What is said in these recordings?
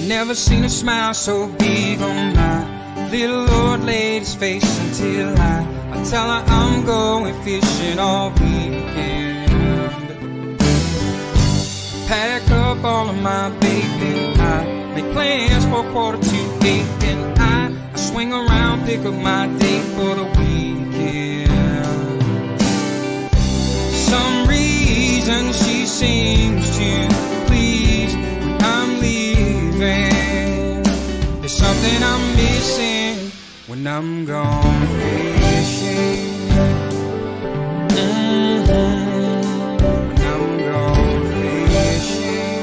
Never seen a smile so big on my little old lady's face until I tell her I'm going fishing all weekend. Pack up all of my bacon, I make plans for 7:45, and I swing around, pick up my date for the weekend. Some reason she seems to please when I'm leaving. There's something I'm missing when I'm gone fishing. When I'm gone fishing.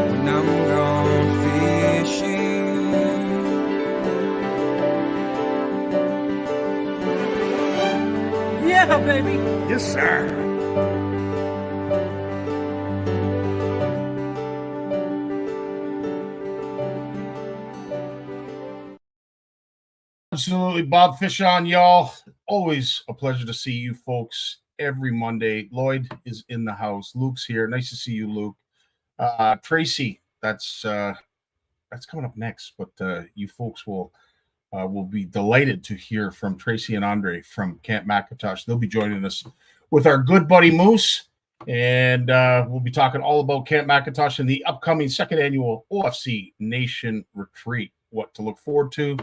When I'm gone fishing. Yeah, baby. Yes, sir. Absolutely. Bob Fish on, y'all. Always a pleasure to see you folks every Monday. Lloyd is in the house. Luke's here. Nice to see you, Luke. Tracey, that's coming up next, but you folks will be delighted to hear from Tracey and Andre from Camp McIntosh. They'll be joining us with our good buddy Moose, and we'll be talking all about Camp McIntosh and the upcoming second annual OFC Nation Retreat, what to look forward to,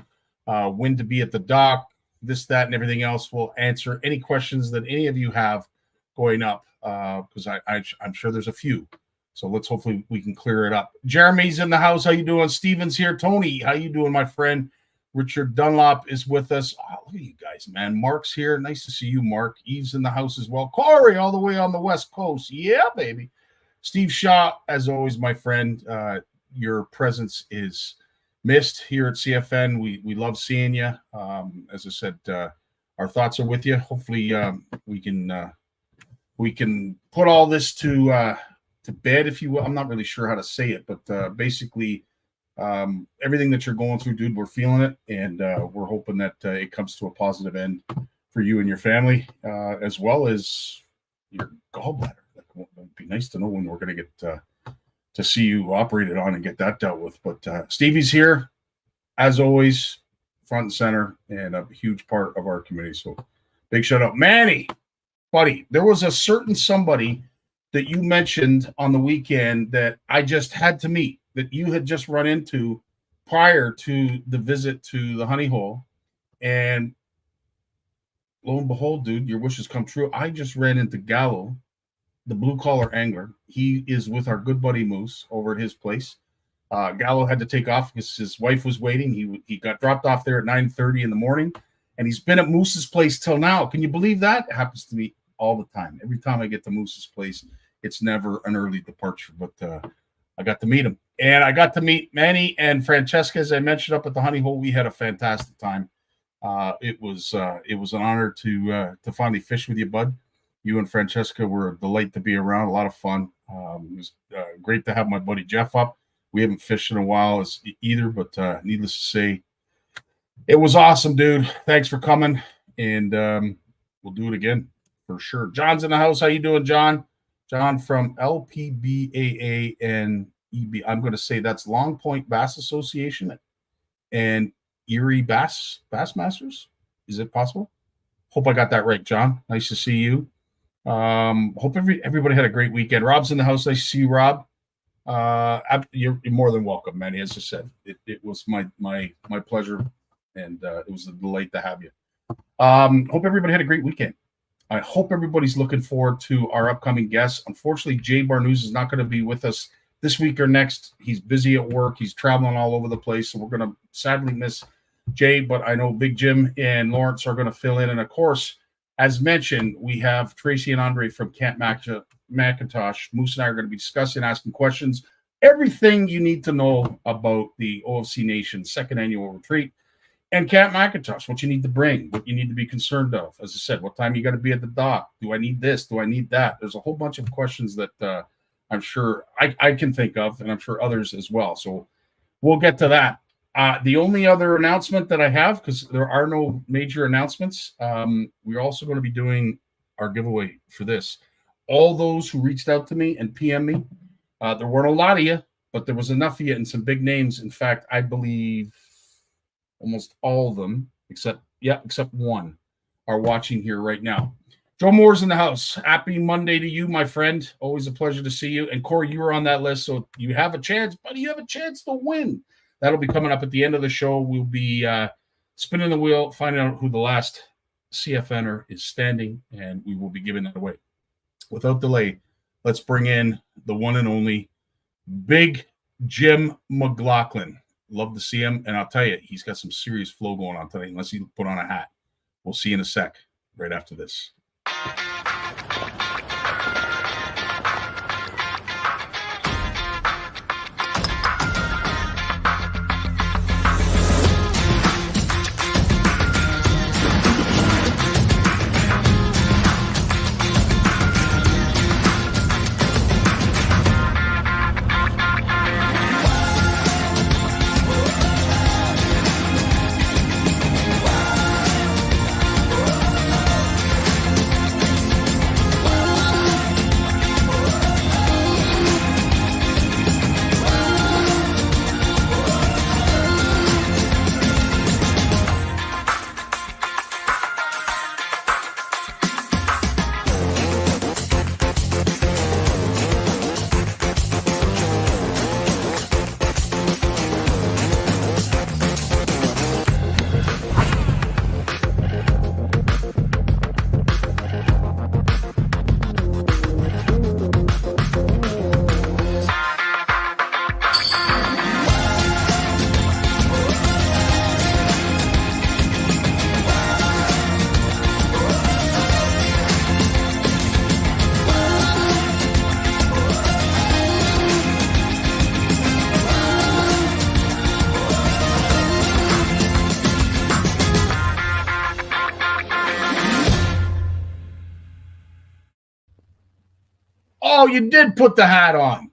when to be at the dock, this, that, and everything else. We'll answer any questions that any of you have going up, because I'm sure there's a few. So let's hopefully we can clear it up. Jeremy's in the house. How you doing? Steven's here. Tony, how you doing, my friend? Richard Dunlop is with us. Oh, look at you guys, man. Mark's here. Nice to see you, Mark. Eve's in the house as well. Corey, all the way on the West Coast. Yeah, baby. Steve Shaw, as always, my friend. Your presence is missed here at CFN. We love seeing you. As I said, our thoughts are with you. Hopefully, we can put all this to bed, if you will. I'm not really sure how to say it, but basically, everything that you're going through, dude, we're feeling it, and we're hoping that it comes to a positive end for you and your family, as well as your gallbladder. It'd be nice to know when we're going to get to see you operated on and get that dealt with. But Stevie's here, as always, front and center, and a huge part of our community. So big shout out. Manny, buddy, there was a certain somebody that you mentioned on the weekend that I just had to meet, that you had just run into prior to the visit to the honey hole. And lo and behold, dude, your wishes come true. I just ran into Gallo, the blue-collar angler. He is with our good buddy Moose over at his place. Gallo had to take off because his wife was waiting. He got dropped off there at 9:30 in the morning, and he's been at Moose's place till now. Can you believe that? It happens to me all the time. Every time I get to Moose's place, it's never an early departure, but I got to meet him. And I got to meet Manny and Francesca, as I mentioned, up at the honey hole. We had a fantastic time. It was an honor to finally fish with you, bud. You and Francesca were a delight to be around, a lot of fun. It was great to have my buddy Jeff up. We haven't fished in a while either, but needless to say, it was awesome, dude. Thanks for coming, and we'll do it again for sure. John's in the house. How you doing, John? John from LPBAA and EB. I'm going to say that's Long Point Bass Association and Erie Bass Masters. Is it possible? Hope I got that right, John. Nice to see you. Hope everybody had a great weekend. Rob's in the house. Nice to see you, Rob. You're more than welcome, Manny. As I said, it was my pleasure, and it was a delight to have you. Hope everybody had a great weekend. I hope everybody's looking forward to our upcoming guests. Unfortunately, Jay Barnucz is not going to be with us this week or next. He's busy at work. He's traveling all over the place, so we're going to sadly miss Jay, but I know Big Jim and Lawrence are going to fill in. And of course, as mentioned, we have Tracey and Andre from Camp McIntosh. Moose and I are going to be discussing, asking questions, everything you need to know about the OFC Nation second annual retreat and Camp McIntosh, what you need to bring, what you need to be concerned of. As I said, what time you got to be at the dock? Do I need this? Do I need that? There's a whole bunch of questions that I'm sure I can think of, and I'm sure others as well. So we'll get to that. The only other announcement that I have, because there are no major announcements, we're also going to be doing our giveaway for this. All those who reached out to me and PM me, there weren't a lot of you, but there was enough of you and some big names. In fact, I believe almost all of them, except one, are watching here right now. Joe Moore's in the house. Happy Monday to you, my friend. Always a pleasure to see you. And Corey, you were on that list, so you have a chance, buddy. You have a chance to win. That'll be coming up at the end of the show. We'll be spinning the wheel, finding out who the last CFNer is standing, and we will be giving that away. Without delay, let's bring in the one and only Big Jim McLaughlin. Love to see him, and I'll tell you, he's got some serious flow going on tonight, unless he put on a hat. We'll see you in a sec, right after this. Oh, you did put the hat on.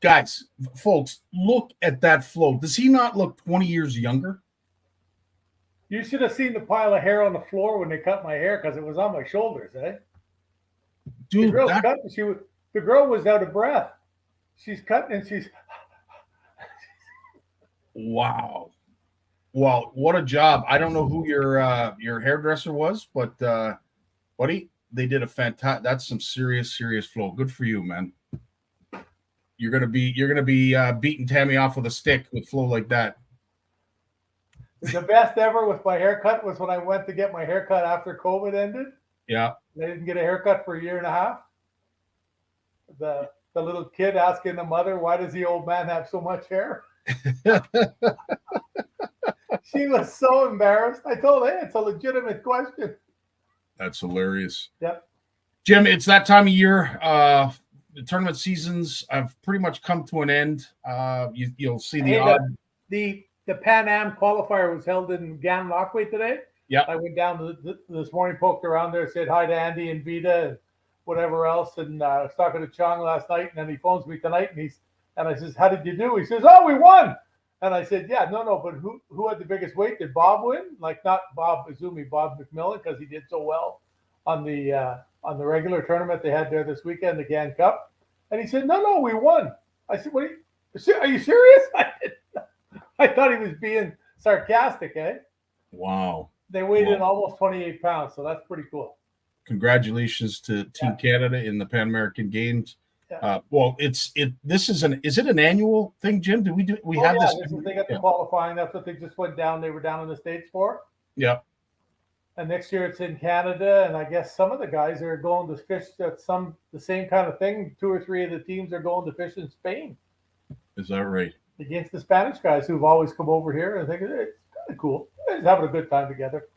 Guys, folks, look at that flow. Does he not look 20 years younger? You should have seen the pile of hair on the floor when they cut my hair because it was on my shoulders, eh? Dude, the girl was out of breath. She's cutting and she's... Wow. Well, what a job. I don't know who your hairdresser was, but buddy, they did a fantastic. That's some serious flow. Good for you, man. You're gonna be beating Tammy off with a stick with flow like that. The best ever with my haircut was when I went to get my haircut after COVID ended. Yeah. I didn't get a haircut for a year and a half. The little kid asking the mother, why does the old man have so much hair? She was so embarrassed. I told her, hey, it's a legitimate question. That's hilarious. Yep. Jim, it's that time of year. The tournament seasons have pretty much come to an end. You'll see the Pan Am qualifier was held in Ganlockaway today. Yeah. I went down this morning, poked around there, said hi to Andy and Vita and whatever else, and I was talking to Chong last night, and then he phones me tonight, and I says, how did you do? He says, oh, we won. And I said, yeah, no, but who had the biggest weight? Did Bob win? Like not Bob Izumi, Bob McMillan, because he did so well on the regular tournament they had there this weekend, the GAN Cup. And he said, no, we won. I said, are you serious? I thought he was being sarcastic, eh? Wow. They weighed in almost 28 pounds, so that's pretty cool. Congratulations to Team Canada in the Pan American Games. Yeah. Is it an annual thing, Jim? They got the qualifying. That's what they just went down. They were down in the States for. Yeah. And next year it's in Canada, and I guess some of the guys are going to fish at the same kind of thing. 2 or 3 of the teams are going to fish in Spain. Is that right? against the Spanish guys who've always come over here and think it's kind of cool. Just having a good time together.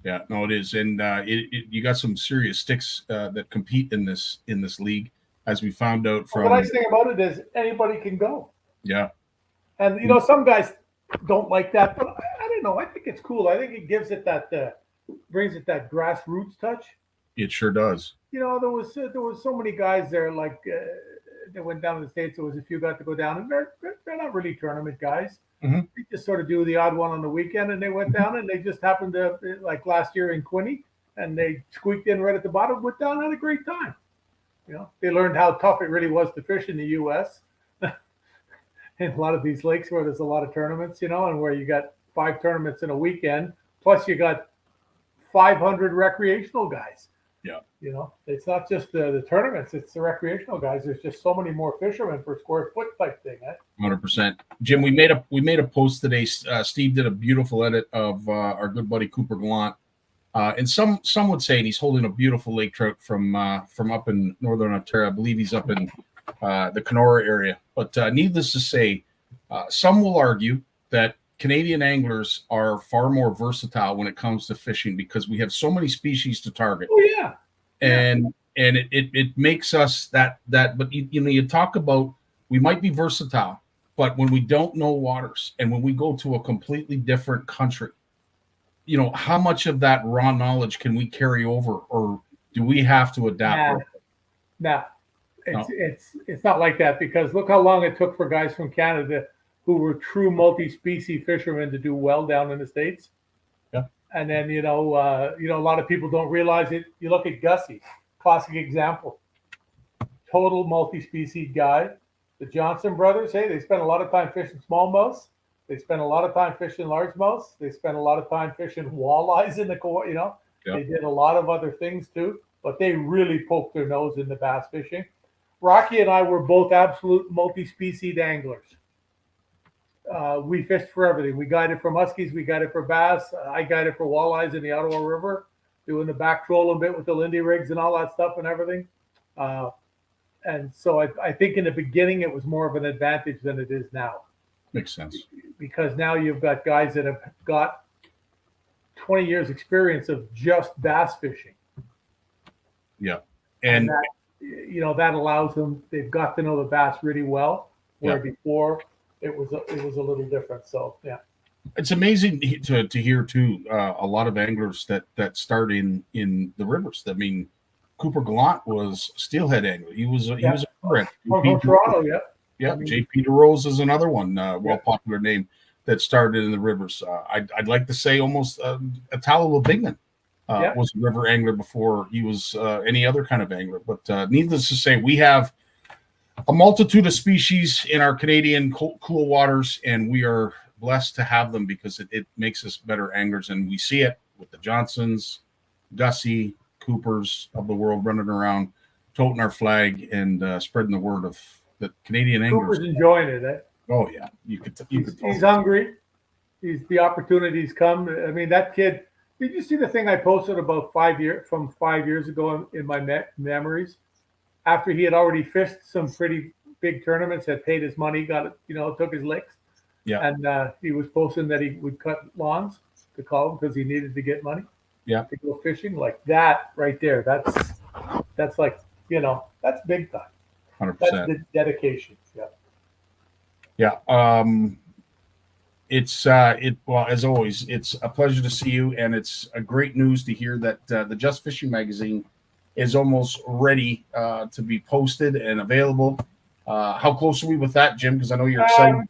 Yeah, no, it is, and you got some serious sticks that compete in this league, as we found out from. The nice thing about it is anybody can go. Yeah, and some guys don't like that, but I don't know. I think it's cool. I think it gives it that brings it that grassroots touch. It sure does. There was so many guys there like that went down to the States. There was a few got to go down, and they're not really tournament guys. Mm-hmm. They just sort of do the odd one on the weekend, and they went down, and they just happened to, like last year in Quinny, and they squeaked in right at the bottom, went down, had a great time. They learned how tough it really was to fish in the U.S. in a lot of these lakes where there's a lot of tournaments, and where you got 5 tournaments in a weekend, plus you got 500 recreational guys. Yeah. It's not just the tournaments, it's the recreational guys. There's just so many more fishermen per square foot type thing. 100%. Jim, we made a post today. Steve did a beautiful edit of our good buddy Cooper Gallant. And some would say, and he's holding a beautiful lake trout from up in Northern Ontario. I believe he's up in the Kenora area. But needless to say, some will argue that Canadian anglers are far more versatile when it comes to fishing because we have so many species to target. Oh yeah. And it makes us that but you talk about we might be versatile, but when we don't know waters and when we go to a completely different country, how much of that raw knowledge can we carry over, or do we have to adapt? No. It's not like that, because look how long it took for guys from Canada who were true multi-species fishermen to do well down in the States. Yeah. And then, a lot of people don't realize it. You look at Gussie, classic example. Total multi-species guy. The Johnson brothers, they spent a lot of time fishing smallmouths. They spent a lot of time fishing largemouths. They spent a lot of time fishing walleyes in the core, Yep. They did a lot of other things too, but they really poked their nose into bass fishing. Rocky and I were both absolute multi-species anglers. We fished for everything. We guided for muskies. We guided for bass. I guided for walleyes in the Ottawa River, doing the back trolling bit with the Lindy rigs and all that stuff and everything. And so I think in the beginning it was more of an advantage than it is now. Makes sense. Because now you've got guys that have got 20 years experience of just bass fishing. Yeah. And that allows them, they've got to know the bass really well, where Yeah. before it was a little different. So yeah, it's amazing to hear too. A lot of anglers that start in the rivers. I mean, Cooper Gallant was steelhead angler. He was a friend. from Toronto. Yeah. Yeah, J.P. DeRose is another one, popular name that started in the rivers. I'd like to say almost Italo Bigman was a river angler before he was any other kind of angler. But needless to say, we have a multitude of species in our Canadian cool waters, and we are blessed to have them because it makes us better anglers. And we see it with the Johnsons, Gussie, Coopers of the world running around, toting our flag and spreading the word of the Canadian anglers. Cooper's enjoying it. Oh yeah, He's hungry. The opportunities come. I mean, that kid. Did you see the thing I posted about 5 years ago in my memories? After he had already fished some pretty big tournaments, had paid his money, got it, took his licks. Yeah. And he was posting that he would cut lawns to call him because he needed to get money. Yeah. To go fishing like that right there. That's like that's big time. 100%. That's the dedication. Yeah. Yeah. Well, as always, it's a pleasure to see you, and it's a great news to hear that the Just Fishing magazine is almost ready to be posted and available. How close are we with that, Jim? Because I know you're excited.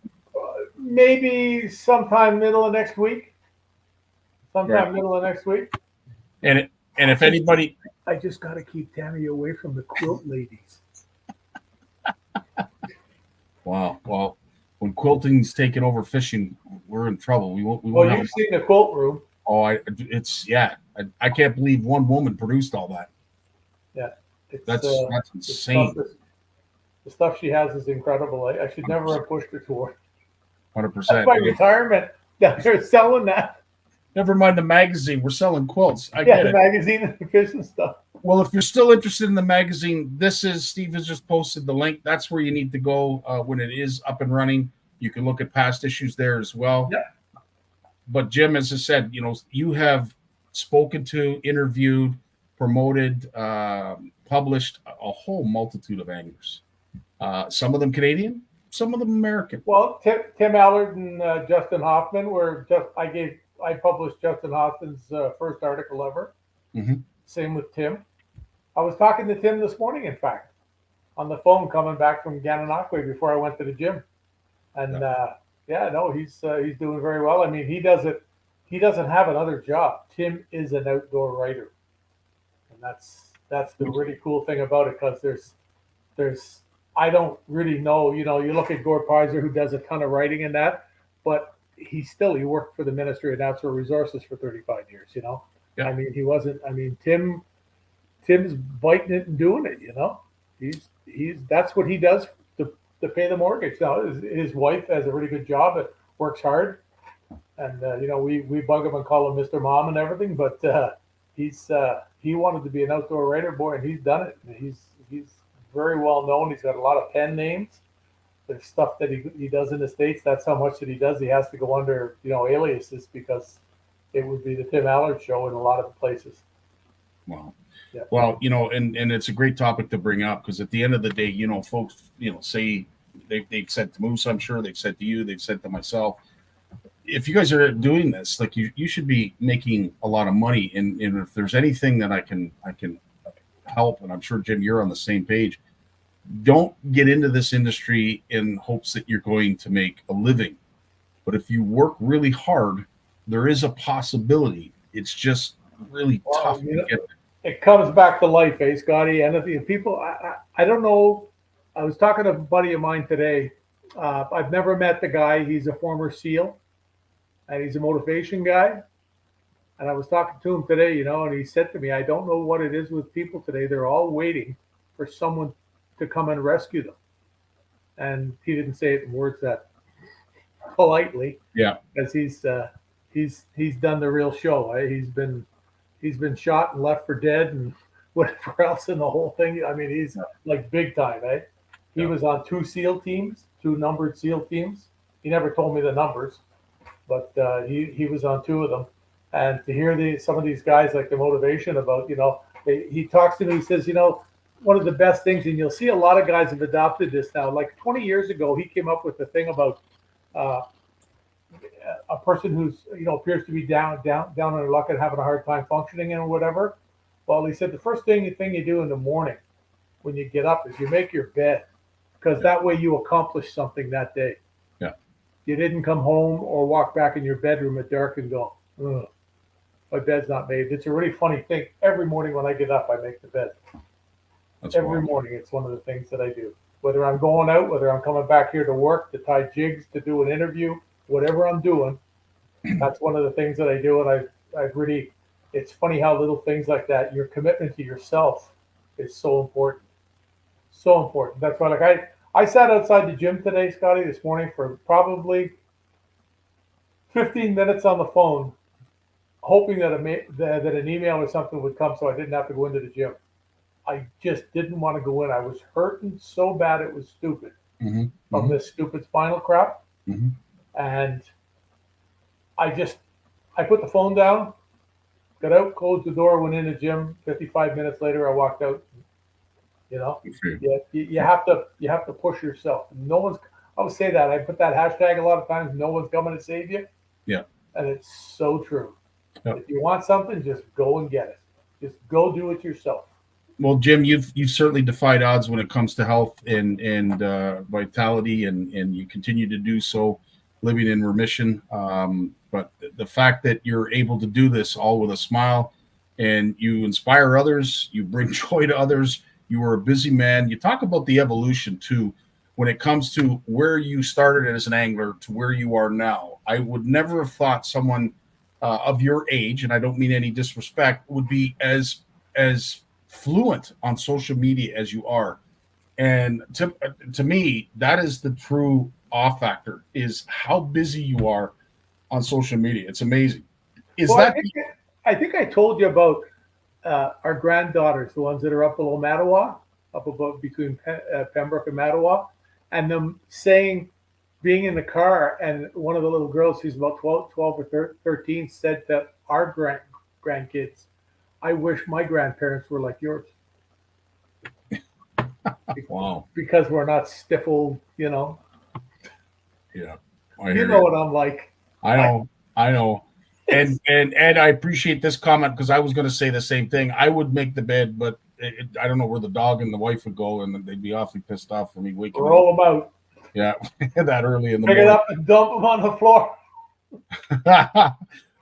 Maybe sometime middle of next week. Middle of next week. And if anybody, I just got to keep Tammy away from the quilt ladies. Wow. Well, when quilting's taking over fishing, we're in trouble. We won't. Well, you've seen the quilt room. Oh, I can't believe one woman produced all that. Yeah, that's insane. The stuff she has is incredible. I should never have pushed her toward. 100%. That's my retirement. They're selling that. Never mind the magazine. We're selling quilts. I get it. The magazine and the fishing stuff. Well, if you're still interested in the magazine, Steve has just posted the link. That's where you need to go when it is up and running. You can look at past issues there as well. Yeah. But Jim, as I said, you have spoken to, interviewed, promoted, published a whole multitude of anglers. Some of them Canadian, some of them American. Well, Tim Allard and Justin Hoffman were I published Justin Hoffman's first article ever. Mm-hmm. Same with Tim. I was talking to Tim this morning, in fact, on the phone coming back from Gananoque before I went to the gym, and he's doing very well. I mean, he doesn't have another job. Tim is an outdoor writer, and that's the really cool thing about it, because there's I don't really know. You look at Gord Pizer, who does a ton of writing in that, but he worked for the Ministry of Natural Resources for 35 years. Yeah. I mean, he wasn't. I mean, Tim's biting it and doing it. He's that's what he does to pay the mortgage. Now his wife has a really good job and works hard, and we bug him and call him Mr. Mom and everything, but he wanted to be an outdoor writer, boy, and he's done it. He's very well known. He's got a lot of pen names. There's stuff that he does in the States. That's how much that he does. He has to go under aliases, because it would be the Tim Allard show in a lot of places. Wow. Yeah. Well, and it's a great topic to bring up, because at the end of the day, folks, say they've said to Moose, I'm sure they've said to you, they've said to myself, if you guys are doing this, like you should be making a lot of money. And if there's anything that I can help, and I'm sure, Jim, you're on the same page, don't get into this industry in hopes that you're going to make a living. But if you work really hard, there is a possibility. It's just really tough to get there. It comes back to life, Scotty? And if people, I don't know. I was talking to a buddy of mine today. I've never met the guy. He's a former SEAL, and he's a motivation guy. And I was talking to him today, and he said to me, I don't know what it is with people today. They're all waiting for someone to come and rescue them. And he didn't say it in words that politely. Yeah. Because he's done the real show. He's been shot and left for dead and whatever else in the whole thing. I mean, he's like big time, eh? He was on two numbered SEAL teams. He never told me the numbers, but he was on two of them. And to hear some of these guys, like the motivation about, he talks to me, he says, one of the best things, and you'll see a lot of guys have adopted this now. Like 20 years ago, he came up with the thing about a person who's appears to be down on their luck and having a hard time functioning and whatever. Well, he said the first thing you do in the morning when you get up is you make your bed, because that way you accomplish something that day. Yeah. You didn't come home or walk back in your bedroom at dark and go, ugh, my bed's not made. It's a really funny thing. Every morning when I get up, I make the bed. Every morning, it's one of the things that I do. Whether I'm going out, whether I'm coming back here to work, to tie jigs, to do an interview, whatever I'm doing, that's one of the things that I do. And I've really, it's funny how little things like that, your commitment to yourself is so important. So important. That's why, like, I sat outside the gym today, Scotty, this morning for probably 15 minutes on the phone, hoping that an email or something would come so I didn't have to go into the gym. I just didn't want to go in. I was hurting so bad it was stupid from this stupid spinal crap. Mm-hmm. And I put the phone down, got out, closed the door, went in the gym. 55 minutes later, I walked out. You have to push yourself. No one's. I would say that. I put that hashtag a lot of times. No one's coming to save you. Yeah. And it's so true. Yep. If you want something, just go and get it. Just go do it yourself. Well, Jim, you've certainly defied odds when it comes to health and vitality, and you continue to do so, living in remission. But the fact that you're able to do this all with a smile, and you inspire others, you bring joy to others. You are a busy man. You talk about the evolution too, when it comes to where you started as an angler to where you are now. I would never have thought someone of your age, and I don't mean any disrespect, would be as fluent on social media as you are. And to me, that is the true awe factor, is how busy you are on social media. It's amazing. I think I told you about our granddaughters, the ones that are up below Mattawa, up above between Pembroke and Mattawa, and them saying being in the car, and one of the little girls, who's about 12 or 13, said to our grandkids, "I wish my grandparents were like yours." Wow. Because we're not stiff old, you know. Yeah. You know what I'm like. I know. And I appreciate this comment because I was going to say the same thing. I would make the bed, but I don't know where the dog and the wife would go, and they'd be awfully pissed off for me waking Roll up. them out. Yeah, that early in the Pick morning. it up and dump them on the floor.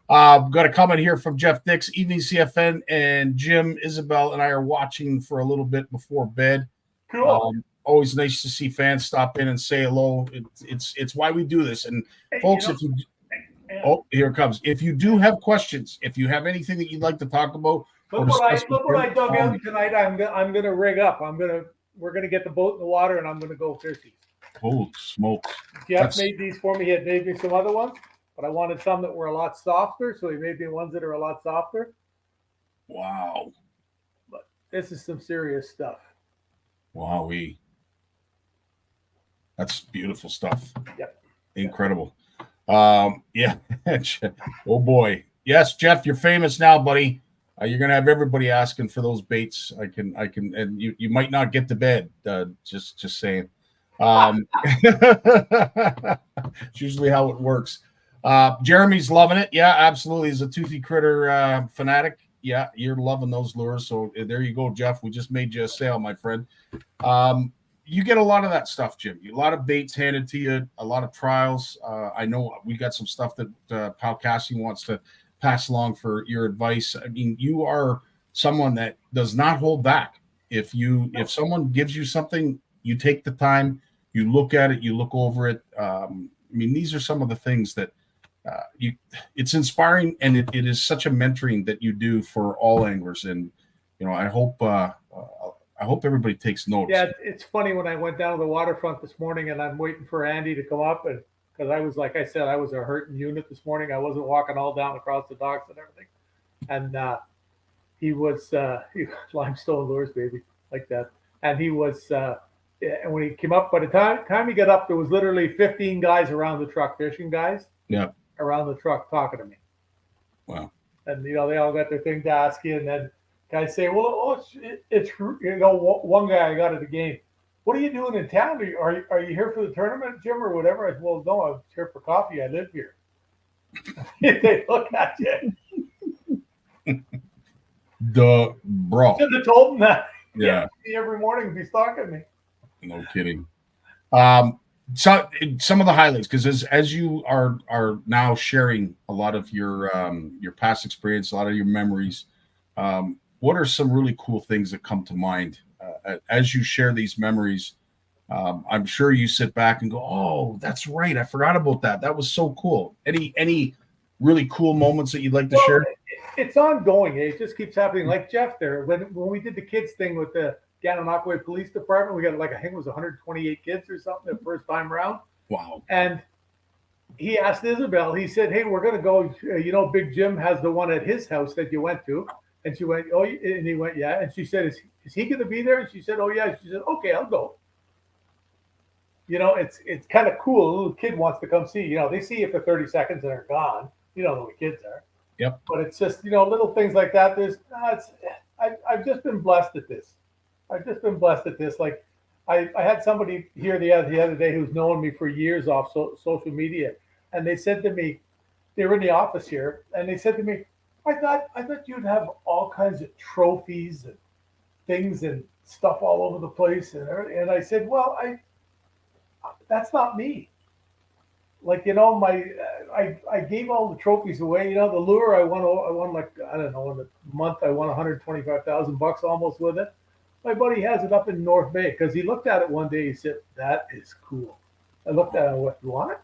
Got a comment here from Jeff Dix. Evening CFN and Jim, Isabel, and I are watching for a little bit before bed. Cool. Always nice to see fans stop in and say hello. It's why we do this. And folks, if you here it comes. If you do have questions, if you have anything that you'd like to talk about, look what I dug out tonight. I'm gonna rig up. We're gonna get the boat in the water, and I'm gonna go fishing. Holy smokes! Jeff made these for me. He had made me some other ones, but I wanted some that were a lot softer, so he made me ones that are a lot softer. Wow! But this is some serious stuff. Wowee! That's beautiful stuff. Yep. Incredible. Yeah. Oh boy. Yes, Jeff, you're famous now, buddy. You're gonna have everybody asking for those baits. I can, and you might not get to bed. Just saying. It's usually how it works. Jeremy's loving it. Yeah, absolutely. He's a toothy critter fanatic. Yeah, you're loving those lures. So there you go, Jeff. We just made you a sale, my friend. You get a lot of that stuff, Jim. A lot of baits handed to you, a lot of trials. I know we got some stuff that Pal Cassie wants to pass along for your advice. I mean, you are someone that does not hold back. If someone gives you something, you take the time, you look at it, you look over it. I mean, these are some of the things that it's inspiring, and it is such a mentoring that you do for all anglers. And I hope everybody takes notice. Yeah, it's funny when I went down to the waterfront this morning, and I'm waiting for Andy to come up, and because I was, like I said, I was a hurting unit this morning. I wasn't walking all down across the docks and everything, and he was limestone lures, baby, like that. And he was, and when he came up, by the time he got up, there was literally 15 guys around the truck, fishing guys, around the truck talking to me. Wow. And they all got their thing to ask you, and then guys say, "Well, it's one guy I got at the game. What are you doing in town? Are you here for the tournament, Jim, or whatever?" I said, "Well, no, I'm here for coffee. I live here." They look at you. Duh, bro. Should have told him that. Yeah. Every morning he'd be stalking me. No kidding. So some of the highlights, because as you are now sharing a lot of your past experience, a lot of your memories. What are some really cool things that come to mind as you share these memories? I'm sure you sit back and go, "Oh, that's right. I forgot about that. That was so cool." Any really cool moments that you'd like to share? It's ongoing. It just keeps happening. Like Jeff there, when we did the kids thing with the Gananoque Police Department, we got I think it was 128 kids or something the first time around. Wow. And he asked Isabel, he said, "Hey, we're going to go, Big Jim has the one at his house that you went to." And she went, "Oh," and he went, "Yeah." And she said, is he going to be there? And she said, "Oh, yeah." She said, "Okay, I'll go." It's kind of cool. A little kid wants to come see. They see you for 30 seconds and they're gone. You know the way kids are. Yep. But it's just, little things like that. I've just been blessed at this. Like I had somebody here the other day who's known me for years off social media, and they said to me, they were in the office here, and they said to me, I thought you'd have all kinds of trophies and things and stuff all over the place, and I said, well, that's not me. Like, I gave all the trophies away. The lure I won like, I don't know, in a month I won $125,000 almost with it. My buddy has it up in North Bay because he looked at it one day. He said, "That is cool." I looked at it and went, "What?"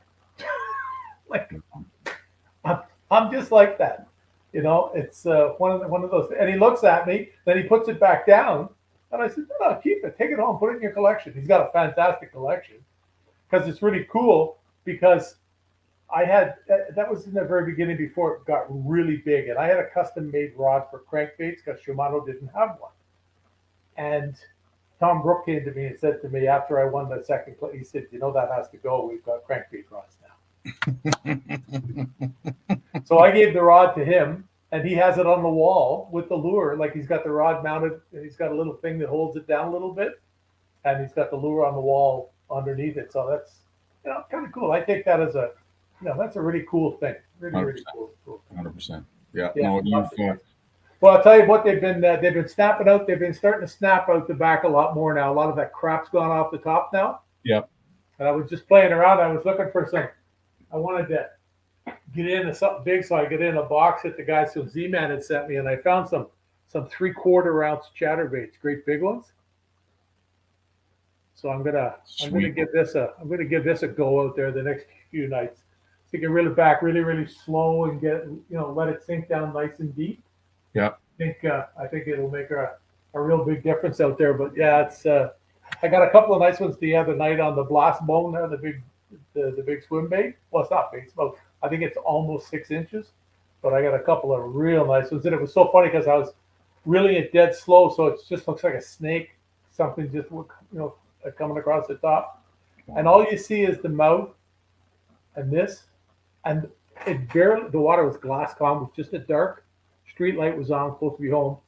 Like, I'm just like that. It's one of those. And he looks at me, then he puts it back down, and I said, "No, keep it, take it home, put it in your collection." He's got a fantastic collection because it's really cool. Because I had that was in the very beginning before it got really big, and I had a custom made rod for crankbaits because Shimano didn't have one. And Tom Brook came to me and said to me after I won the second place, he said, that has to go. We've got crankbait rods now. So I gave the rod to him, and he has it on the wall with the lure. Like he's got the rod mounted, and he's got a little thing that holds it down a little bit, and he's got the lure on the wall underneath it. So that's kind of cool. I take that as that's a really cool thing. Really cool. 100%. Yeah. Yeah. No, Well, I'll tell you what, they've been snapping out. They've been starting to snap out the back a lot more now. A lot of that crap's gone off the top now. Yep. And I was just playing around. I was looking for some. I wanted to get into something big, so I get in a box that the guy from Z-Man had sent me, and I found some 3/4 ounce chatterbaits, great big ones. So I'm gonna give this a go out there the next few nights. So you can reel it back really slow and let it sink down nice and deep. Yeah. I think it'll make a real big difference out there. But yeah, it's I got a couple of nice ones the other night on the blast bone there, the big swim bait. Well, it's not big. It's about, I think it's almost 6 inches. But I got a couple of real nice ones. And it was so funny because I was reeling it dead slow, so it just looks like a snake, something just coming across the top. And all you see is the mouth and this, and it barely, the water was glass calm, with just a dark street light was on, supposed to be home.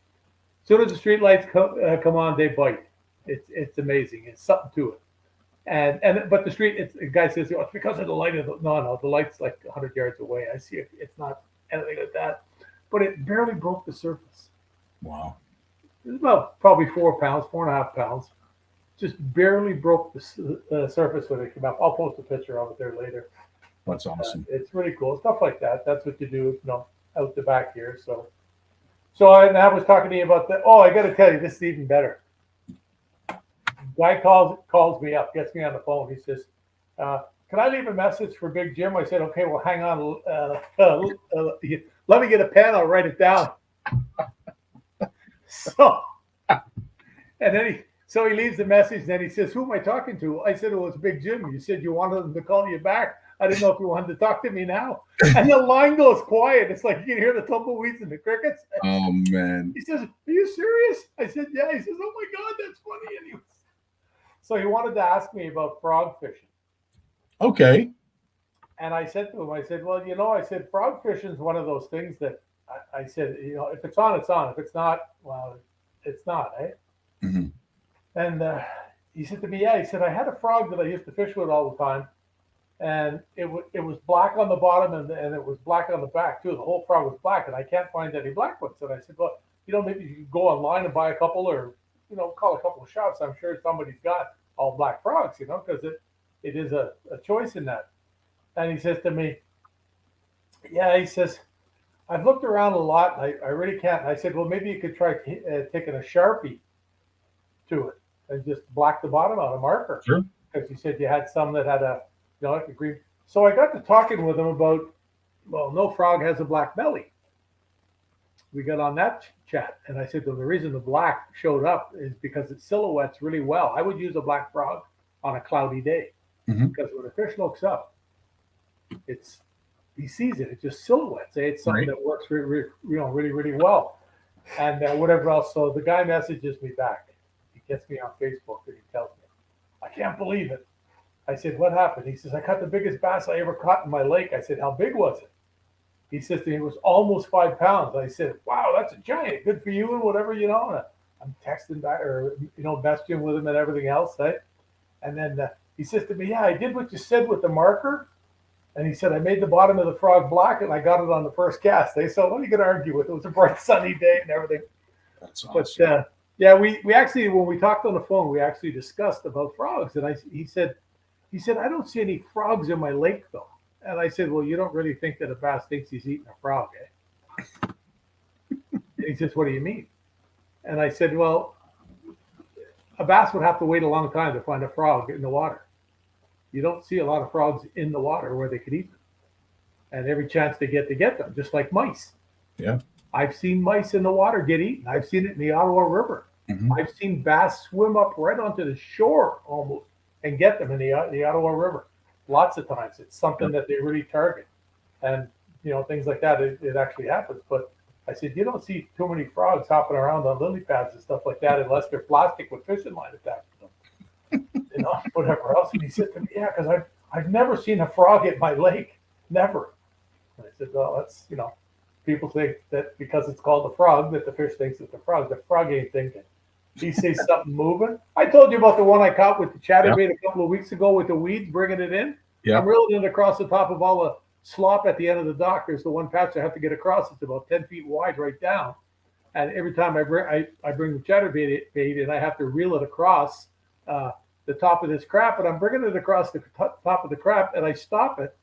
As soon as the street lights come on, they bite. It's amazing. It's something to it. But the guy says, it's because of the light. No, the light's like 100 yards away. I see it. It's not anything like that. But it barely broke the surface. Wow. It was about probably 4 pounds, 4.5 pounds. Just barely broke the surface when it came up. I'll post a picture of it there later. That's awesome. It's really cool. Stuff like that. That's what you do, out the back here. So I was talking to you about that. Oh, I got to tell you, this is even better. Guy calls me up, gets me on the phone. He says, "Can I leave a message for Big Jim?" I said, "Okay, well, hang on. Let me get a pen. I'll write it down." So, and then he leaves the message. And then he says, "Who am I talking to?" I said, "It was Big Jim. You said you wanted him to call you back. I didn't know if you wanted to talk to me now." And the line goes quiet. It's like you can hear the tumbleweeds and the crickets. Oh, man. He says, "Are you serious?" I said, "Yeah." He says, "Oh my God, that's funny." Anyways. So he wanted to ask me about frog fishing. Okay. And I said to him, I said, "Well, I said, frog fishing is one of those things that I said, if it's on, it's on. If it's not, well, it's not, eh?" Mm-hmm. And he said to me, "Yeah." He said, "I had a frog that I used to fish with all the time. And it was black on the bottom and it was black on the back too. The whole frog was black, and I can't find any black ones." And I said, "Well, maybe you can go online and buy a couple, or call a couple of shops. I'm sure somebody's got all black frogs, because it is a choice in that." And he says to me, "Yeah," he says, "I've looked around a lot. And I really can't." And I said, "Well, maybe you could try taking a Sharpie to it and just black the bottom on a marker." Sure. Because he said you had some that had like a green. So I got to talking with him about, well, no frog has a black belly. We got on that chat, and I said, well, the reason the black showed up is because it silhouettes really well. I would use a black frog on a cloudy day, because when a fish looks up, he sees it. It just silhouettes. It's something that works really, really well, and whatever else. So the guy messages me back. He gets me on Facebook, and he tells me, "I can't believe it." I said, "What happened?" He says, "I caught the biggest bass I ever caught in my lake." I said, "How big was it?" He says to me, "It was almost 5 pounds." I said, "Wow, that's a giant. Good for you," and whatever, And I'm texting back, or messaging with him and everything else, right? And then he says to me, "Yeah, I did what you said with the marker." And he said, "I made the bottom of the frog black, and I got it on the first cast." So what are you going to argue with? It was a bright sunny day and everything. That's awesome. But yeah, we actually, when we talked on the phone, we actually discussed about frogs, and he said, "I don't see any frogs in my lake, though." And I said, "Well, you don't really think that a bass thinks he's eating a frog, eh?" And he says, "What do you mean?" And I said, "Well, a bass would have to wait a long time to find a frog in the water. You don't see a lot of frogs in the water where they could eat them. And every chance they get them, just like mice. Yeah. I've seen mice in the water get eaten. I've seen it in the Ottawa River. Mm-hmm. I've seen bass swim up right onto the shore almost and get them in the Ottawa River. Lots of times. It's something that they really target. And, things like that, it actually happens. But I said, you don't see too many frogs hopping around on lily pads and stuff like that unless they're plastic with fishing line attached to them, whatever else. And he said to me, yeah, because I've never seen a frog at my lake, never. And I said, well, that's, people think that because it's called a frog that the fish thinks it's a frog. The frog ain't thinking. He sees something moving. I told you about the one I caught with the chatterbait a couple of weeks ago with the weeds, bringing it in. I'm reeling it across the top of all the slop at the end of the dock. There's the one patch I have to get across. It's about 10 feet wide right down. And every time I bring the chatterbait and I have to reel it across the top of this crap, and I'm bringing it across the top of the crap, and I stop it,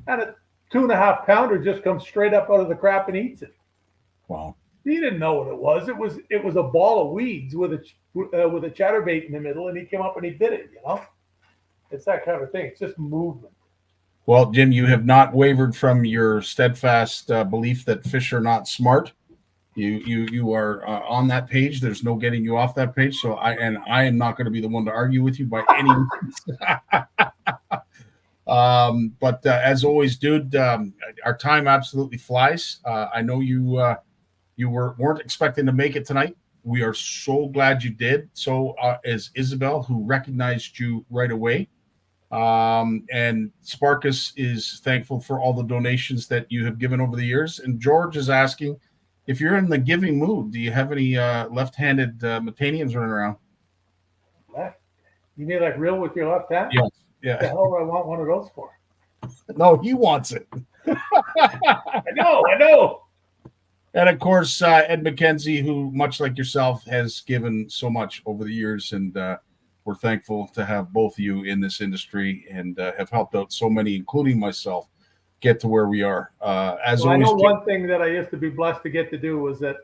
and a 2.5 pounder just comes straight up out of the crap and eats it. Wow. He didn't know what it was. It was a ball of weeds with a chatterbait in the middle, and he came up and he bit it, It's that kind of thing. It's just movement. Well, Jim, you have not wavered from your steadfast belief that fish are not smart. You are on that page. There's no getting you off that page. So I am not going to be the one to argue with you by any means. But as always, dude, our time absolutely flies. I know you weren't expecting to make it tonight. We are so glad you did. So is Isabel, who recognized you right away. And Sparkus is thankful for all the donations that you have given over the years. And George is asking, if you're in the giving mood, do you have any left-handed Metanians running around? Left? You mean like reel with your left hand? Yes. Yeah. What the hell do I want one of those for? No, he wants it. I know. And of course, Ed McKenzie, who, much like yourself, has given so much over the years, and we're thankful to have both of you in this industry and have helped out so many, including myself, get to where we are. Always, I know one thing that I used to be blessed to get to do was that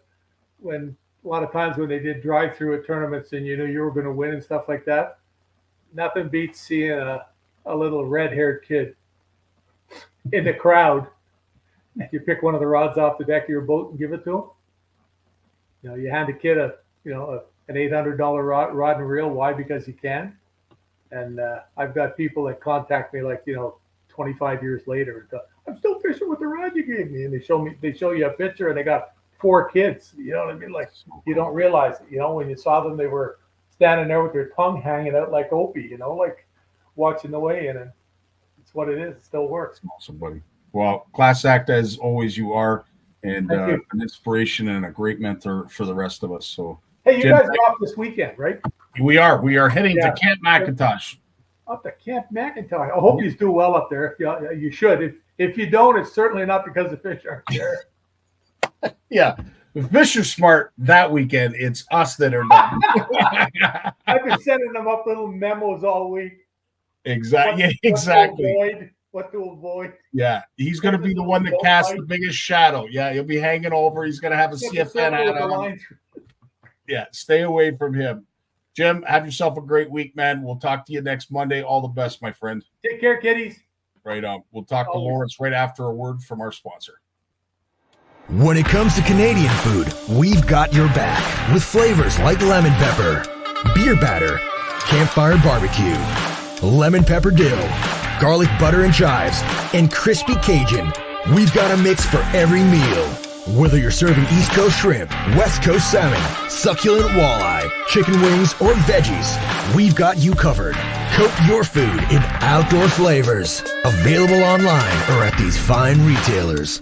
when a lot of times when they did drive-through at tournaments and you were going to win and stuff like that, nothing beats seeing a little red-haired kid in the crowd. You pick one of the rods off the deck of your boat and give it to him. You hand a kid an $800 rod and reel. Why? Because you can. And I've got people that contact me 25 years later and go, I'm still fishing with the rod you gave me. And they show you a picture and they got 4 kids. You know what I mean? Like, you don't realize it. When you saw them, they were standing there with their tongue hanging out like Opie, like watching the weigh-in. And it's what it is. It still works. Awesome, buddy. Well, class act as always you are, and an inspiration and a great mentor for the rest of us. So, hey, you guys are off this weekend, right? We are. We are heading to Camp McIntosh. Up to Camp McIntosh. I hope you do well up there. You should. If you don't, it's certainly not because the fish aren't there. Yeah. If fish are smart that weekend, it's us that are done. I've been sending them up little memos all week. Exactly. What to avoid. Yeah. He's going to be the one that casts the biggest shadow. Yeah. He'll be hanging over. He's going to have a CFN hat on. Yeah. Stay away from him. Jim, have yourself a great week, man. We'll talk to you next Monday. All the best, my friend. Take care, kiddies. Right on. We'll talk to Lawrence right after a word from our sponsor. When it comes to Canadian food, we've got your back with flavors like lemon pepper, beer batter, campfire barbecue, lemon pepper dill, garlic butter and chives, and crispy Cajun. We've got a mix for every meal. Whether you're serving East Coast shrimp, West Coast salmon, succulent walleye, chicken wings, or veggies, we've got you covered. Coat your food in outdoor flavors. Available online or at these fine retailers.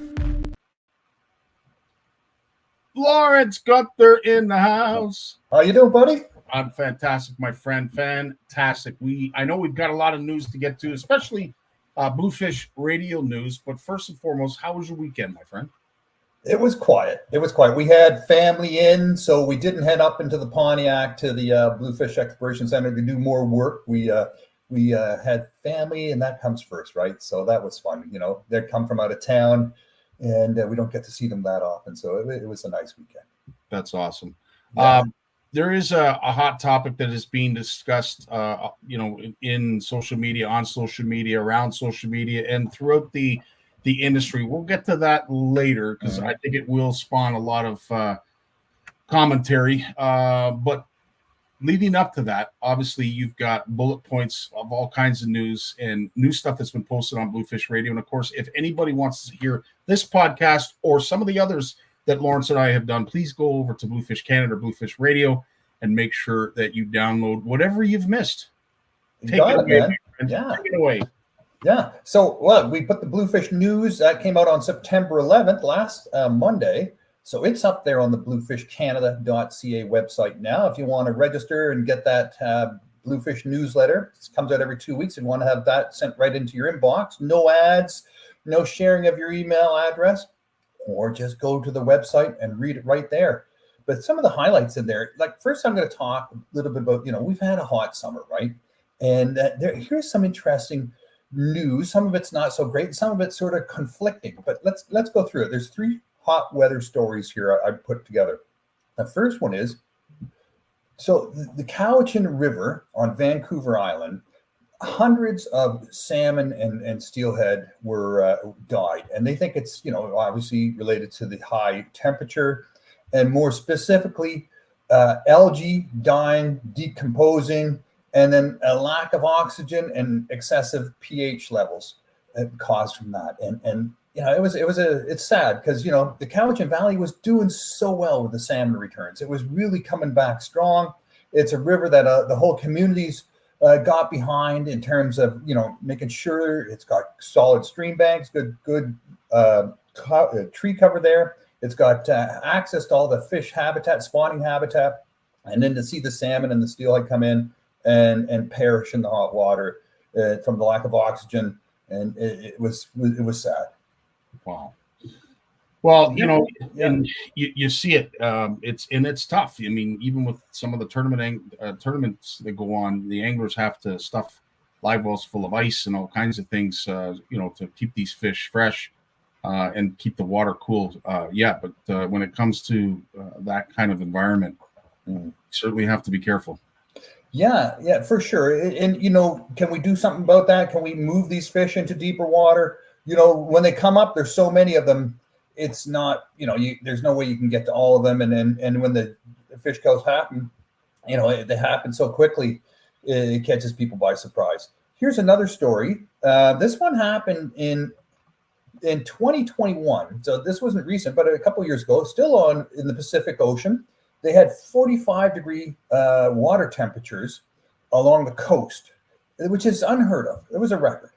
Lawrence Gunther in the house. How you doing, buddy? I'm fantastic, my friend. Fantastic. I know we've got a lot of news to get to, especially Bluefish radio news. But first and foremost, how was your weekend, my friend? It was quiet. We had family in, so we didn't head up into the Pontiac to the Bluefish Exploration Center to do more work. We had family, and that comes first, right? So that was fun. They come from out of town, and we don't get to see them that often. So it was a nice weekend. That's awesome. Yeah. There is a hot topic that is being discussed, in social media, on social media, around social media, and throughout the industry. We'll get to that later because I think it will spawn a lot of commentary. But leading up to that, obviously, you've got bullet points of all kinds of news and new stuff that's been posted on Bluefish Radio. And of course, if anybody wants to hear this podcast or some of the others that Lawrence and I have done, please go over to Bluefish Canada, Bluefish Radio, and make sure that you download whatever you've missed. Take it away, man. Yeah. Take it away. Yeah. So, we put the Bluefish News that came out on September 11th, last Monday. So it's up there on the bluefishcanada.ca website now. If you want to register and get that Bluefish newsletter, it comes out every 2 weeks. And want to have that sent right into your inbox. No ads, no sharing of your email address, or just go to the website and read it right there. But some of the highlights in there, like first I'm going to talk a little bit about, we've had a hot summer, right? And here's some interesting news. Some of it's not so great. Some of it's sort of conflicting, but let's go through it. There's 3 hot weather stories here I put together. The first one is, so the Cowichan River on Vancouver Island, hundreds of salmon and steelhead were died, and they think it's obviously related to the high temperature, and more specifically algae dying, decomposing, and then a lack of oxygen and excessive pH levels caused from that. And it's sad because the Cowichan Valley was doing so well with the salmon returns. It was really coming back strong. It's a river that the whole community's got behind in terms of making sure it's got solid stream banks, good tree cover there. It's got access to all the fish habitat, spawning habitat, and then to see the salmon and the steelhead come in and perish in the hot water from the lack of oxygen, and it was sad. Wow. Well, and you see it. It's tough. I mean, even with some of the tournaments that go on, the anglers have to stuff live wells full of ice and all kinds of things, to keep these fish fresh and keep the water cool. But when it comes to that kind of environment, you certainly have to be careful. Yeah, for sure. And can we do something about that? Can we move these fish into deeper water? When they come up, there's so many of them. It's not, there's no way you can get to all of them. And when the fish kills happen, they happen so quickly, it catches people by surprise. Here's another story. This one happened in 2021. So this wasn't recent, but a couple of years ago, still in the Pacific Ocean. They had 45-degree water temperatures along the coast, which is unheard of. It was a record.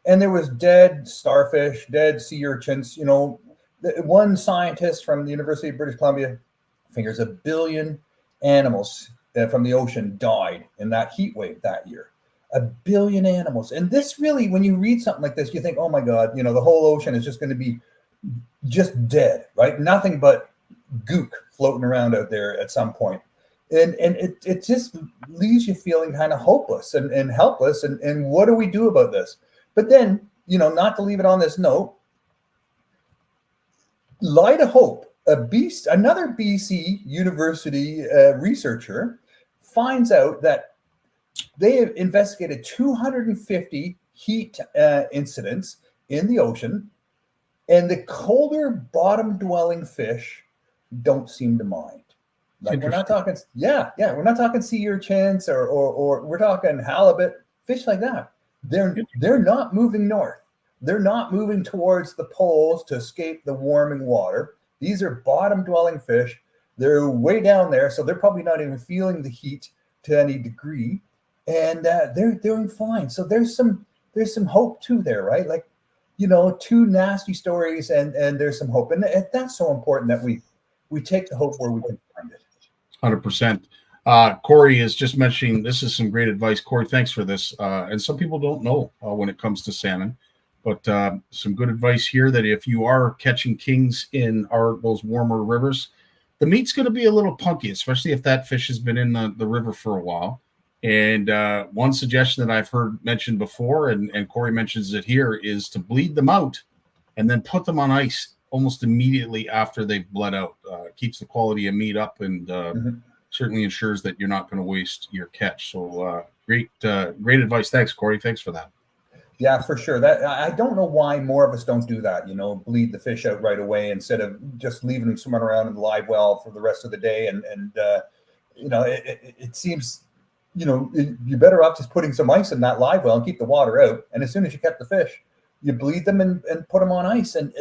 And there was dead starfish, dead sea urchins. One scientist from the University of British Columbia figures 1 billion animals from the ocean died in that heat wave that year. 1 billion animals. And this really, when you read something like this, you think, oh my God, the whole ocean is just going to be just dead, right? Nothing but gook floating around out there at some point. And it just leaves you feeling kind of hopeless and helpless. And what do we do about this? But then, not to leave it on this note, Light of Hope, another BC University researcher, finds out that they have investigated 250 heat incidents in the ocean, and the colder bottom-dwelling fish don't seem to mind. Like we're not talking, we're not talking sea urchins or we're talking halibut, fish like that. They're not moving north. They're not moving towards the poles to escape the warming water. These are bottom-dwelling fish. They're way down there, so they're probably not even feeling the heat to any degree, and they're doing fine. So there's some hope too there, right? Like, 2 nasty stories, and there's some hope, and that's so important that we take the hope where we can find it. 100%. Corey is just mentioning this is some great advice. Corey, thanks for this. And some people don't know when it comes to salmon, but some good advice here that if you are catching kings in those warmer rivers, the meat's going to be a little punky, especially if that fish has been in the river for a while. And one suggestion that I've heard mentioned before, and Corey mentions it here, is to bleed them out and then put them on ice almost immediately after they've bled out. Keeps the quality of meat up and certainly ensures that you're not going to waste your catch. So great advice. Thanks, Corey. Thanks for that. Yeah, for sure. That I don't know why more of us don't do that. Bleed the fish out right away instead of just leaving them swimming around in the live well for the rest of the day. And it seems you're better off just putting some ice in that live well and keep the water out. And as soon as you catch the fish, you bleed them and put them on ice. And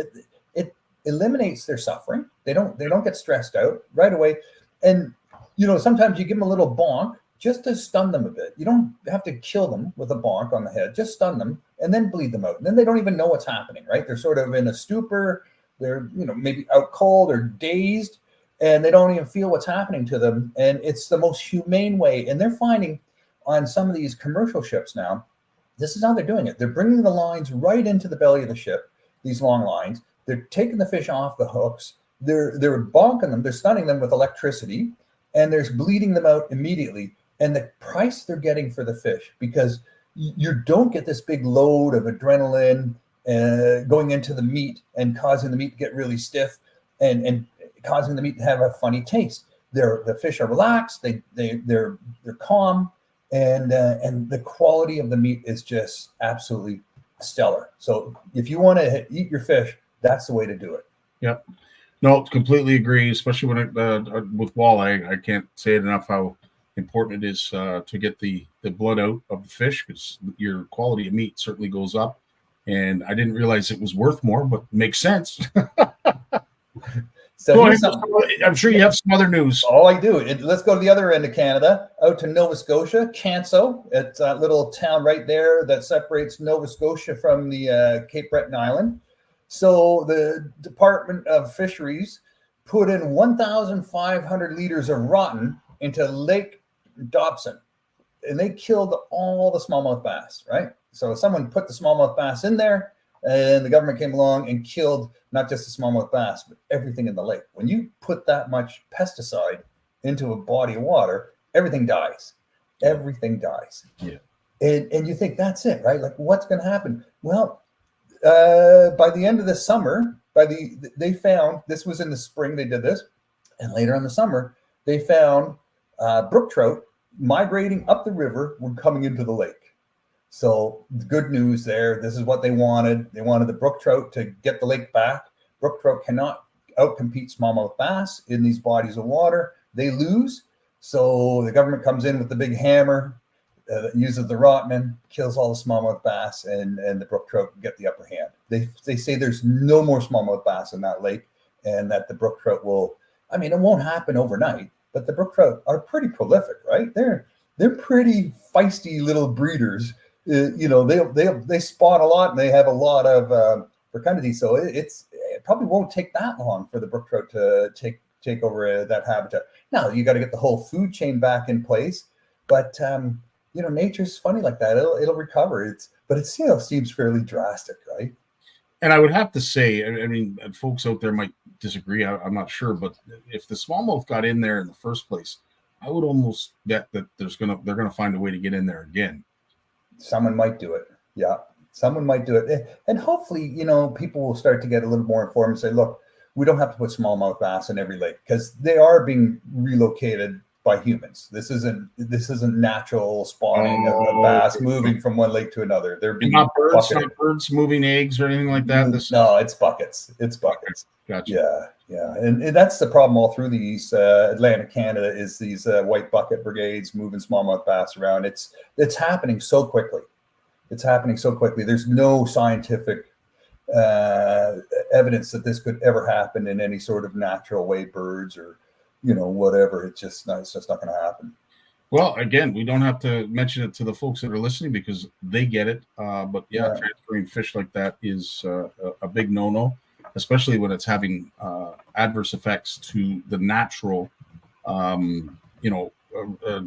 eliminates their suffering. They don't get stressed out right away. And, sometimes you give them a little bonk just to stun them a bit. You don't have to kill them with a bonk on the head, just stun them and then bleed them out. And then they don't even know what's happening, right? They're sort of in a stupor. They're, maybe out cold or dazed, and they don't even feel what's happening to them. And it's the most humane way. And they're finding on some of these commercial ships now, this is how they're doing it. They're bringing the lines right into the belly of the ship, these long lines. They're taking the fish off the hooks. They're bonking them. They're stunning them with electricity, and they're bleeding them out immediately. And the price they're getting for the fish, because you don't get this big load of adrenaline going into the meat and causing the meat to get really stiff and causing the meat to have a funny taste. The fish are relaxed. They're calm, and the quality of the meat is just absolutely stellar. So if you want to eat your fish, that's the way to do it. Yep. No, completely agree. Especially when with walleye, I can't say it enough how important it is to get the blood out of the fish, because your quality of meat certainly goes up. And I didn't realize it was worth more, but makes sense. So I'm sure you have some other news. Oh, I do. Let's go to the other end of Canada, out to Nova Scotia, Canso. It's that little town right there that separates Nova Scotia from the Cape Breton Island. So the Department of Fisheries put in 1,500 liters of rotten into Lake Dobson, and they killed all the smallmouth bass, right? So someone put the smallmouth bass in there, and the government came along and killed not just the smallmouth bass, but everything in the lake. When you put that much pesticide into a body of water, everything dies. Everything dies. Yeah. And you think that's it, right? Like, what's going to happen? Well, by the end of the summer, they found, this was in the spring they did this, and later in the summer, they found brook trout migrating up the river were coming into the lake. So good news there. This is what they wanted. They wanted the brook trout to get the lake back. Brook trout cannot outcompete smallmouth bass in these bodies of water. They lose. So the government comes in with the big hammer, uses the Rotman, kills all the smallmouth bass, and the brook trout get the upper hand. They say there's no more smallmouth bass in that lake, and that the brook trout will, I mean, it won't happen overnight, but the brook trout are pretty prolific, right? They're pretty feisty little breeders. They spawn a lot, and they have a lot of fecundity. So it probably won't take that long for the brook trout to take over that habitat. Now you got to get the whole food chain back in place, but nature's funny like that. It'll recover. But it seems fairly drastic, right? And I would have to say, I mean, folks out there might disagree. I'm not sure, but if the smallmouth got in there in the first place, I would almost bet that they're gonna find a way to get in there again. Someone might do it. Yeah, someone might do it. And hopefully, people will start to get a little more informed and say, look, we don't have to put smallmouth bass in every lake, because they are being relocated by humans. This isn't natural spawning of bass moving from one lake to another. They're being not birds moving eggs or anything like that. No, it's buckets. It's buckets. Gotcha. Yeah. And that's the problem all through these Atlantic Canada is these white bucket brigades moving smallmouth bass around. It's happening so quickly. There's no scientific evidence that this could ever happen in any sort of natural way, birds or whatever. It's just not going to happen. Well, again, we don't have to mention it to the folks that are listening because they get it. But transferring fish like that is a big no-no, especially when it's having adverse effects to the natural,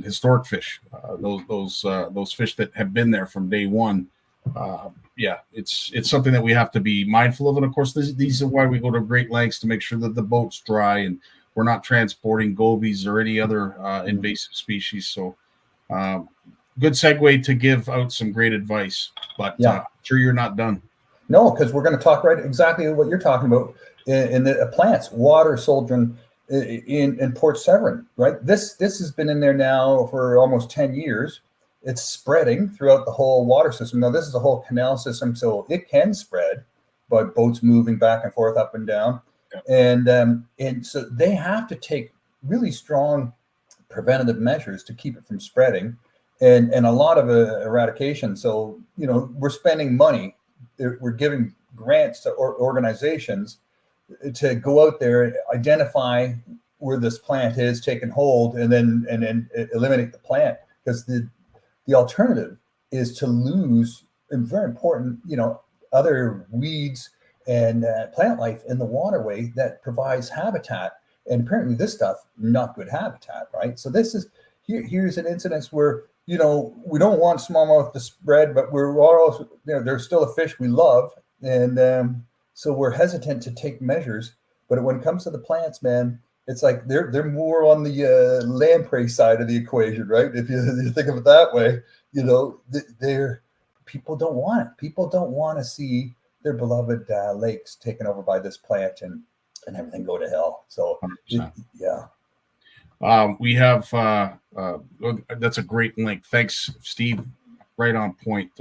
historic fish. Those fish that have been there from day one. It's something that we have to be mindful of. And of course, these are why we go to great lengths to make sure that the boat's dry and we're not transporting gobies or any other invasive species. So good segue to give out some great advice, but I'm sure you're not done. No, because we're going to talk right exactly what you're talking about in the plants, water sojourn in Port Severn, right? This has been in there now for almost 10 years. It's spreading throughout the whole water system. Now, this is a whole canal system, so it can spread by boats moving back and forth, up and down. Yeah. And so they have to take really strong preventative measures to keep it from spreading, and a lot of eradication. So, we're spending money. We're giving grants to organizations to go out there and identify where this plant is, taking hold, and then eliminate the plant, because the alternative is to lose a very important, other weeds and plant life in the waterway that provides habitat. And apparently this stuff, not good habitat, right? So this is, here's an incidence where, we don't want smallmouth to spread, but we're also, there's still a fish we love. And so we're hesitant to take measures. But when it comes to the plants, man, it's like they're more on the lamprey side of the equation, right? If you think of it that way, people don't want it. People don't want to see their beloved lakes taken over by this plant and everything go to hell. So, yeah. We have that's a great link. Thanks, Steve. Right on point.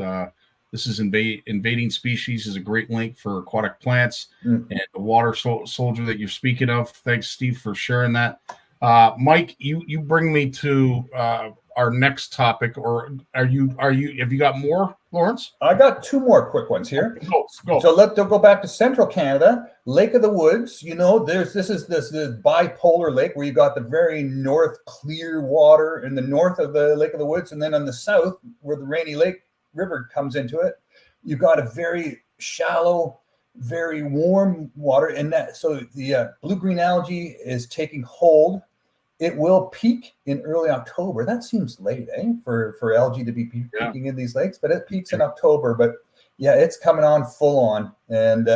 This is invading species is a great link for aquatic plants and the water soldier that you're speaking of. Thanks, Steve, for sharing that. Mike, you bring me to our next topic, or have you got more, Lawrence? I got two more quick ones here. Go. So they'll go back to central Canada, Lake of the Woods. This is bipolar lake where you got the very north clear water in the north of the Lake of the Woods, and then on the south where the Rainy Lake River comes into it, you've got a very shallow, very warm water in that. So the blue-green algae is taking hold. It will peak in early October. That seems late, for algae to be peaking in these lakes, but it peaks in October. But yeah, it's coming on full on. And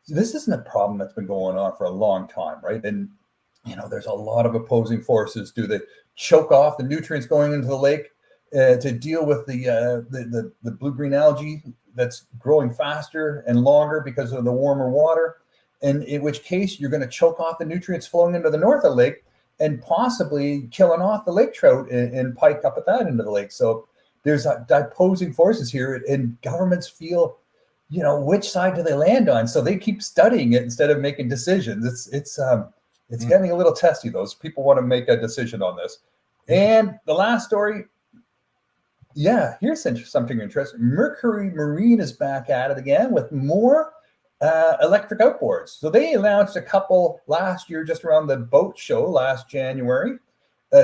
this isn't a problem that's been going on for a long time, right? And, there's a lot of opposing forces. Do they choke off the nutrients going into the lake to deal with the blue-green algae that's growing faster and longer because of the warmer water? And in which case, you're going to choke off the nutrients flowing into the north of the lake, and possibly killing off the lake trout and pike up at that end of the lake. So there's opposing forces here, and governments feel, which side do they land on? So they keep studying it instead of making decisions. It's getting a little testy. Those people want to make a decision on this. And the last story, here's something interesting. Mercury Marine is back at it again with more electric outboards. So they announced a couple last year, just around the boat show last January,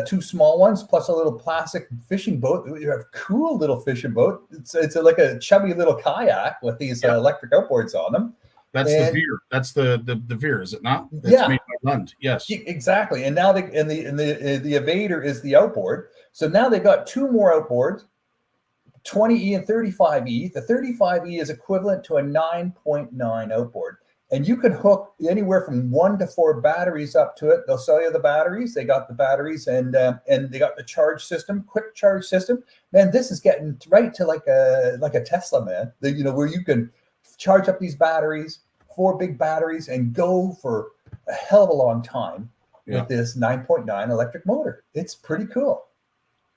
two small ones plus a little plastic fishing boat. You have a cool little fishing boat. It's like a chubby little kayak with these electric outboards on them. That's the Veer. That's the Veer, is it not? It's made by Lund. Yes, exactly. And now the Evader is the outboard. So now they've got two more outboards, 20E and 35E. The 35E is equivalent to a 9.9 outboard. And you can hook anywhere from 1 to 4 batteries up to it. They'll sell you the batteries. They got the batteries and they got the charge system, quick charge system. Man, this is getting right to like a Tesla, man. Where you can charge up these batteries, 4 big batteries, and go for a hell of a long time with this 9.9 electric motor. It's pretty cool.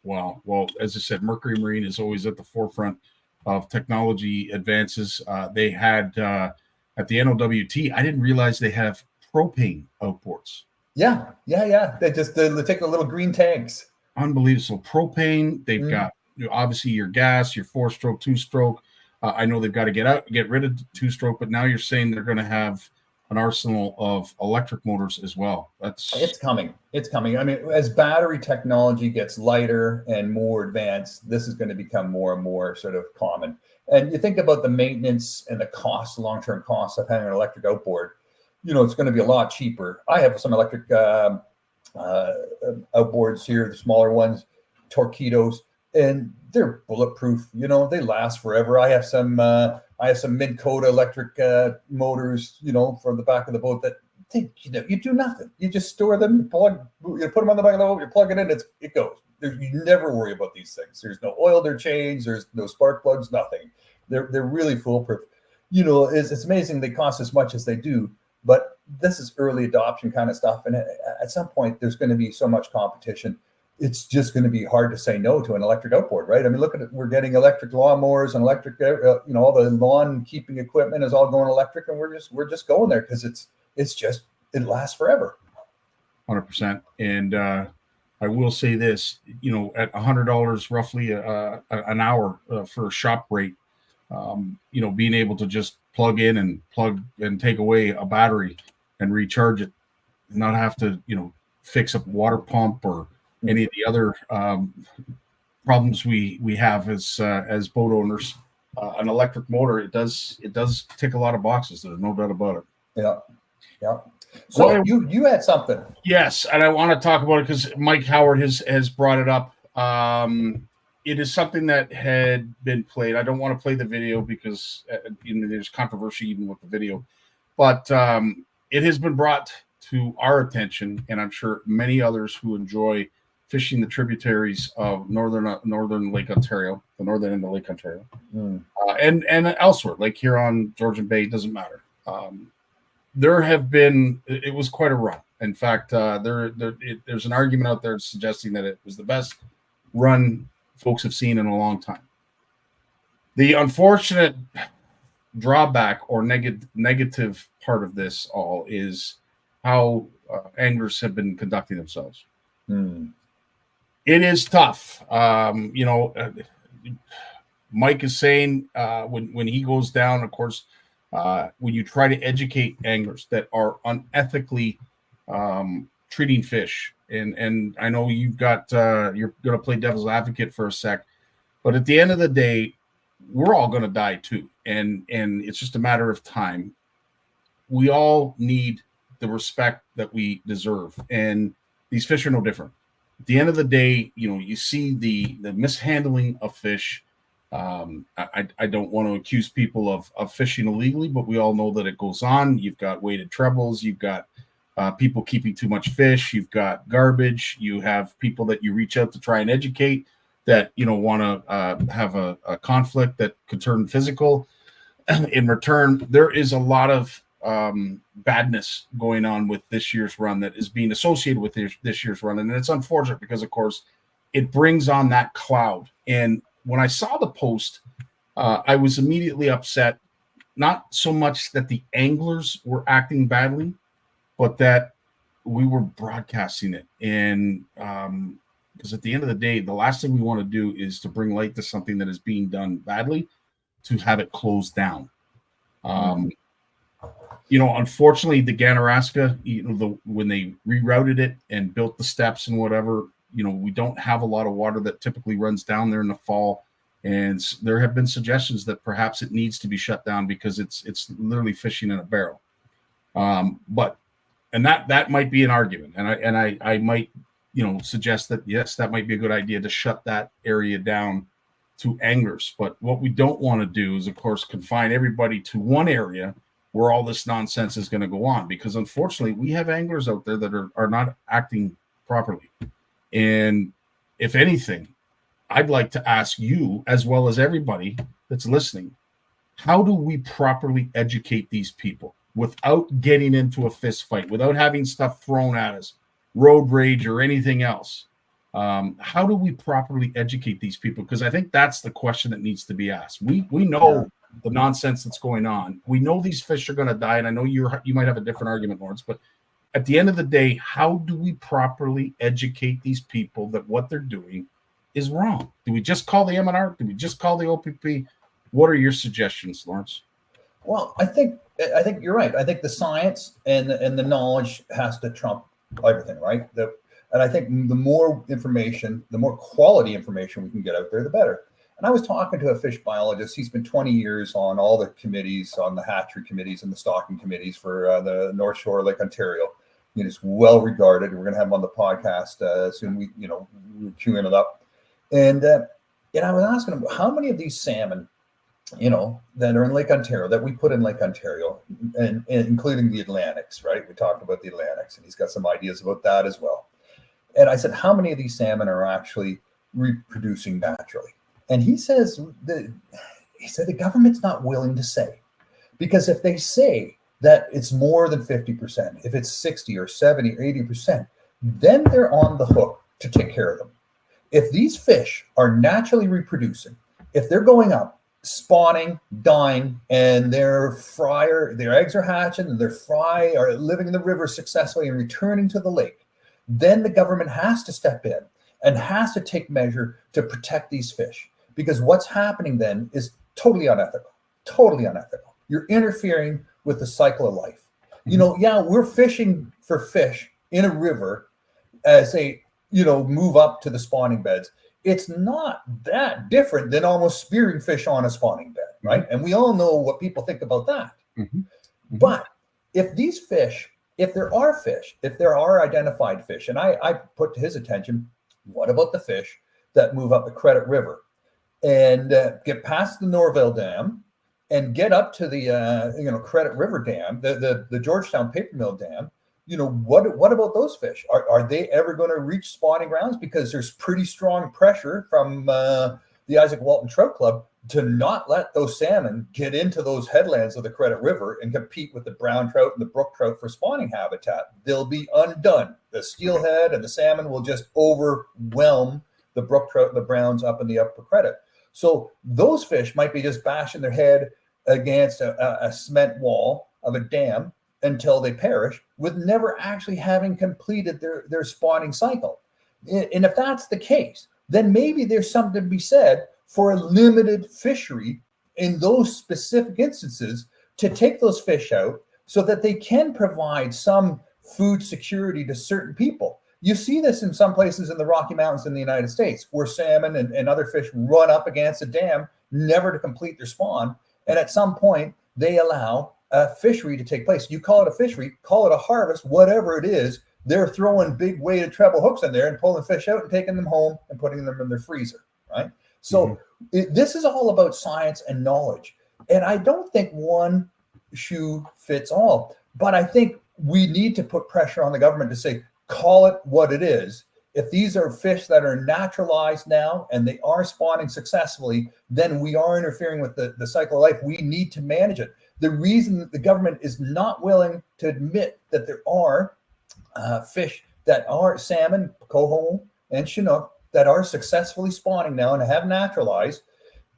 Wow. Well, as I said, Mercury Marine is always at the forefront of technology advances. They had at the NOWT, I didn't realize they have propane outboards. Yeah. They take the little green tanks. Unbelievable. So propane, they've got obviously your gas, your 4-stroke, 2-stroke. I know they've got to get rid of 2-stroke, but now you're saying they're going to have an arsenal of electric motors as well. It's coming. I mean, as battery technology gets lighter and more advanced, this is going to become more and more sort of common. And you think about the maintenance and the cost, long-term costs of having an electric outboard, it's going to be a lot cheaper. I have some electric outboards here, the smaller ones, Torpedoes, and they're bulletproof. They last forever. I have some Mid Coda electric motors, from the back of the boat that you do nothing. You just store them, you put them on the back of the boat, you plug it in, it goes. You never worry about these things. There's no oil to change. There's no spark plugs, nothing. They're really foolproof. It's amazing they cost as much as they do, but this is early adoption kind of stuff. And at some point, there's going to be so much competition. It's just going to be hard to say no to an electric outboard, right? I mean, look at it. We're getting electric lawnmowers and electric, all the lawn keeping equipment is all going electric, and we're just going there because it lasts forever. 100%. And I will say this, at $100 roughly an hour for a shop rate, being able to just plug in and take away a battery and recharge it, and not have to, fix a water pump or any of the other problems we have as boat owners. An electric motor, it does tick a lot of boxes. There's no doubt about it. Yeah. So you had something. Yes, and I want to talk about it because Mike Howard has brought it up. It is something that had been played. I don't want to play the video because there's controversy even with the video, but it has been brought to our attention, and I'm sure many others who enjoy fishing the tributaries of northern Lake Ontario, the northern end of Lake Ontario, and elsewhere, like here on Georgian Bay, it doesn't matter. There have been, it was quite a run. In fact, there's an argument out there suggesting that it was the best run folks have seen in a long time. The unfortunate drawback or negative part of this all is how anglers have been conducting themselves. It is tough. Mike is saying when he goes down, of course, when you try to educate anglers that are unethically treating fish, and I know you've got you're going to play devil's advocate for a sec, but at the end of the day, we're all going to die too, and it's just a matter of time. We all need the respect that we deserve, and these fish are no different. At the end of the day, you see the mishandling of fish. I don't want to accuse people of fishing illegally, but we all know that it goes on. You've got weighted trebles, you've got people keeping too much fish, you've got garbage, you have people that you reach out to try and educate that want to have a conflict that could turn physical. In return, there is a lot of badness going on with this year's run that is being associated with this year's run, and it's unfortunate because, of course, it brings on that cloud. And when I saw the post, I was immediately upset, not so much that the anglers were acting badly, but that we were broadcasting it. And because at the end of the day, the last thing we want to do is to bring light to something that is being done badly, to have it closed down. Unfortunately, the Ganaraska, when they rerouted it and built the steps and whatever, we don't have a lot of water that typically runs down there in the fall. And there have been suggestions that perhaps it needs to be shut down because it's literally fishing in a barrel. But that might be an argument. And I might, suggest that, yes, that might be a good idea to shut that area down to anglers. But what we don't want to do is, of course, confine everybody to one area where all this nonsense is going to go on, because unfortunately we have anglers out there that are not acting properly. And if anything, I'd like to ask you, as well as everybody that's listening, how do we properly educate these people without getting into a fist fight, without having stuff thrown at us, road rage or anything else? How do we properly educate these people? Because I think that's the question that needs to be asked. We know the nonsense that's going on. We know these fish are going to die, and I know you might have a different argument, Lawrence, but at the end of the day, how do we properly educate these people that what they're doing is wrong? Do we just call the MNR? Do we just call the OPP? What are your suggestions, Lawrence? Well, I think you're right. I think the science and the knowledge has to trump everything, right? And I think the more information, the more quality information we can get out there, the better. And I was talking to a fish biologist. He spent 20 years on all the committees, on the hatchery committees and the stocking committees for the North Shore of Lake Ontario. He's well regarded. We're going to have him on the podcast soon. We're queuing it up. And I was asking him, how many of these salmon, that are in Lake Ontario, that we put in Lake Ontario, and including the Atlantics, right? We talked about the Atlantics, and he's got some ideas about that as well. And I said, how many of these salmon are actually reproducing naturally? And he says the government's not willing to say, because if they say that it's more than 50%, if it's 60 or 70 or 80%, then they're on the hook to take care of them. If these fish are naturally reproducing, if they're going up, spawning, dying, and their eggs are hatching, and their fry are living in the river successfully and returning to the lake, then the government has to step in and has to take measure to protect these fish. Because what's happening then is totally unethical. You're interfering with the cycle of life. Yeah, we're fishing for fish in a river as they, move up to the spawning beds. It's not that different than almost spearing fish on a spawning bed, right? And we all know what people think about that. But if these fish, if there are identified fish, and I put to his attention, what about the fish that move up the Credit River and get past the Norville Dam and get up to the Credit River Dam, the Georgetown Paper Mill Dam? What about those fish? Are they ever going to reach spawning grounds? Because there's pretty strong pressure from the Isaac Walton Trout Club to not let those salmon get into those headlands of the Credit River and compete with the brown trout and the brook trout for spawning habitat. They'll be undone. The steelhead and the salmon will just overwhelm the brook trout and the browns up in the upper Credit. So those fish might be just bashing their head against a cement wall of a dam until they perish, with never actually having completed their spawning cycle. And if that's the case, then maybe there's something to be said for a limited fishery in those specific instances to take those fish out so that they can provide some food security to certain people. You see this in some places in the Rocky Mountains in the United States, where salmon and other fish run up against a dam, never to complete their spawn. And at some point, they allow a fishery to take place. You call it a fishery, call it a harvest, whatever it is, they're throwing big weighted treble hooks in there and pulling fish out and taking them home and putting them in their freezer, right? So this is all about science and knowledge. And I don't think one shoe fits all, but I think we need to put pressure on the government to say, call it what it is. If these are fish that are naturalized now and they are spawning successfully, then we are interfering with the cycle of life. We need to manage it. The reason that the government is not willing to admit that there are fish that are salmon, coho, and chinook that are successfully spawning now and have naturalized,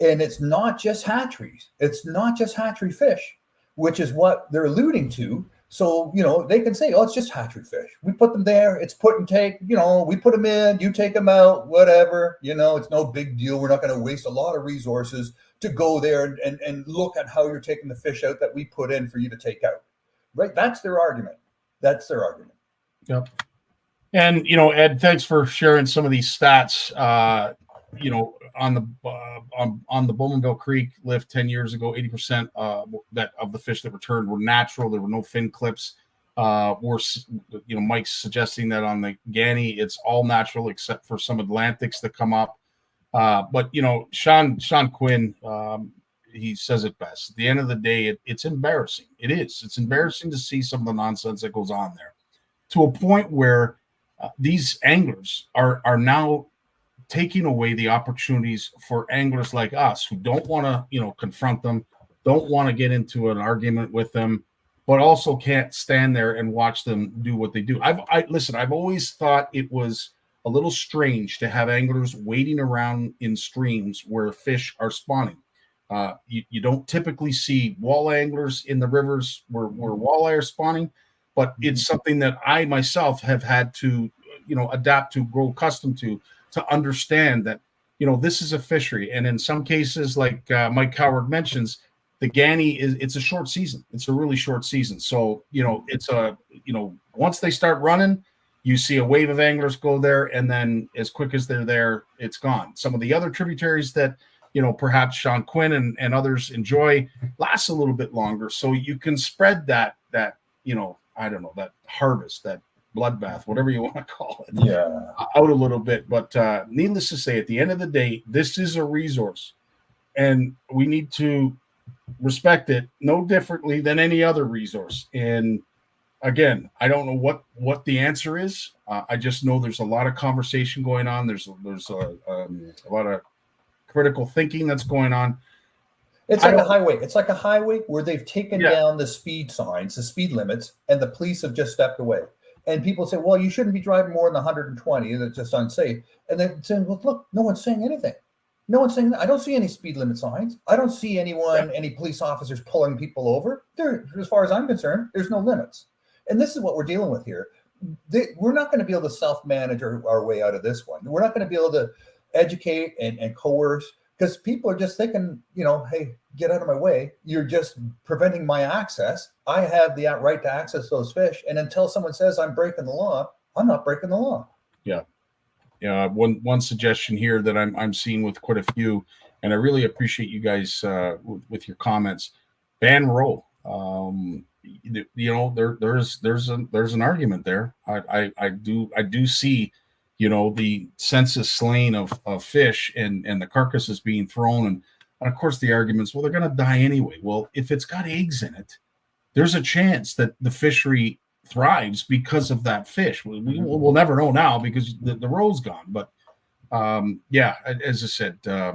and it's not just hatcheries. It's not just hatchery fish, which is what they're alluding to. So, they can say, oh, it's just hatchery fish. We put them there. It's put and take, we put them in, you take them out, whatever. It's no big deal. We're not going to waste a lot of resources to go there and look at how you're taking the fish out that we put in for you to take out. Right? That's their argument. Yep. And, Ed, thanks for sharing some of these stats. On the Bowmanville Creek lift 10 years ago, 80% of the fish that returned were natural. There were no fin clips. Mike's suggesting that on the Ganney, it's all natural except for some Atlantics that come up. But Sean Quinn, he says it best. At the end of the day, it's embarrassing. It is. It's embarrassing to see some of the nonsense that goes on there, to a point where these anglers are now taking away the opportunities for anglers like us who don't want to, confront them, don't want to get into an argument with them, but also can't stand there and watch them do what they do. I've always thought it was a little strange to have anglers waiting around in streams where fish are spawning. You don't typically see walleye anglers in the rivers where walleye are spawning, but it's something that I myself have had to, adapt to, grow accustomed to understand that, this is a fishery. And in some cases, like Mike Howard mentions, the Ganney it's a short season. It's a really short season. So, once they start running, you see a wave of anglers go there, and then as quick as they're there, it's gone. Some of the other tributaries that, perhaps Sean Quinn and others enjoy lasts a little bit longer. So you can spread that that harvest, that bloodbath, whatever you want to call it, out a little bit. But needless to say, at the end of the day, this is a resource, and we need to respect it no differently than any other resource. And again, I don't know what the answer is. I just know there's a lot of conversation going on. There's a lot of critical thinking that's going on. It's like a highway. It's like a highway where they've taken down the speed signs, the speed limits, and the police have just stepped away. And people say, well, you shouldn't be driving more than 120. That's just unsafe. And they're saying, well, look, no one's saying anything. No one's saying that. I don't see any speed limit signs. I don't see any police officers pulling people over. As far as I'm concerned, there's no limits. And this is what we're dealing with here. We're not going to be able to self-manage our way out of this one. We're not going to be able to educate and coerce because people are just thinking, hey, get out of my way. You're just preventing my access. I have the right to access those fish. And until someone says I'm breaking the law, I'm not breaking the law. Yeah. Yeah. One suggestion here that I'm seeing with quite a few, and I really appreciate you guys with your comments. Ban roe. There's an argument there. I do see, the census slain of fish and the carcasses being thrown, and of course the arguments, well, they're going to die anyway. Well, if it's got eggs in it, there's a chance that the fishery thrives because of that fish. We'll never know now because the roe's gone. But as I said, I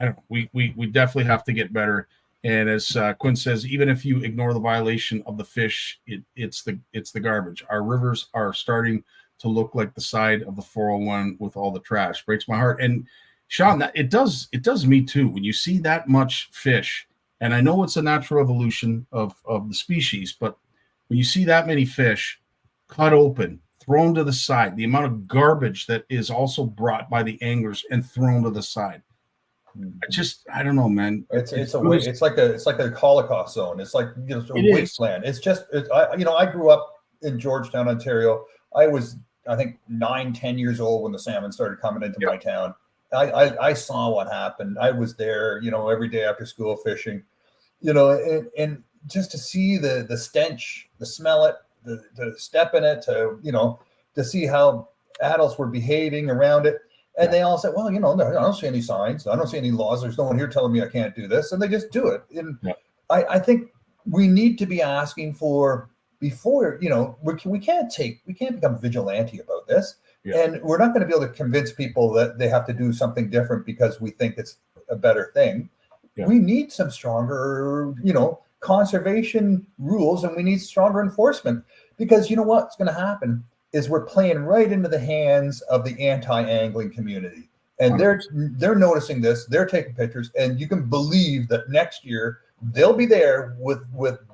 don't know. We definitely have to get better. And as Quinn says, even if you ignore the violation of the fish, it's the garbage. Our rivers are starting to look like the side of the 401 with all the trash. Breaks my heart. And Sean, it does me too. When you see that much fish, and I know it's a natural evolution of the species, but when you see that many fish cut open, thrown to the side, the amount of garbage that is also brought by the anglers and thrown to the side, I don't know, man. It's like a Holocaust zone. It's like a wasteland. It's just I grew up in Georgetown, Ontario. I was, I think, 9-10 years old when the salmon started coming into my town. I saw what happened. I was there, every day after school fishing, and just to see the stench, to smell it, to step in it, to see how adults were behaving around it. And they all said, well, I don't see any signs. I don't see any laws. There's no one here telling me I can't do this. And they just do it. And I think we need to be asking for, before, we can't become vigilante about this. Yeah. And we're not going to be able to convince people that they have to do something different because we think it's a better thing. Yeah. We need some stronger, conservation rules, and we need stronger enforcement, because what's going to happen is we're playing right into the hands of the anti-angling community. And 100%. They're noticing this, they're taking pictures, and you can believe that next year they'll be there with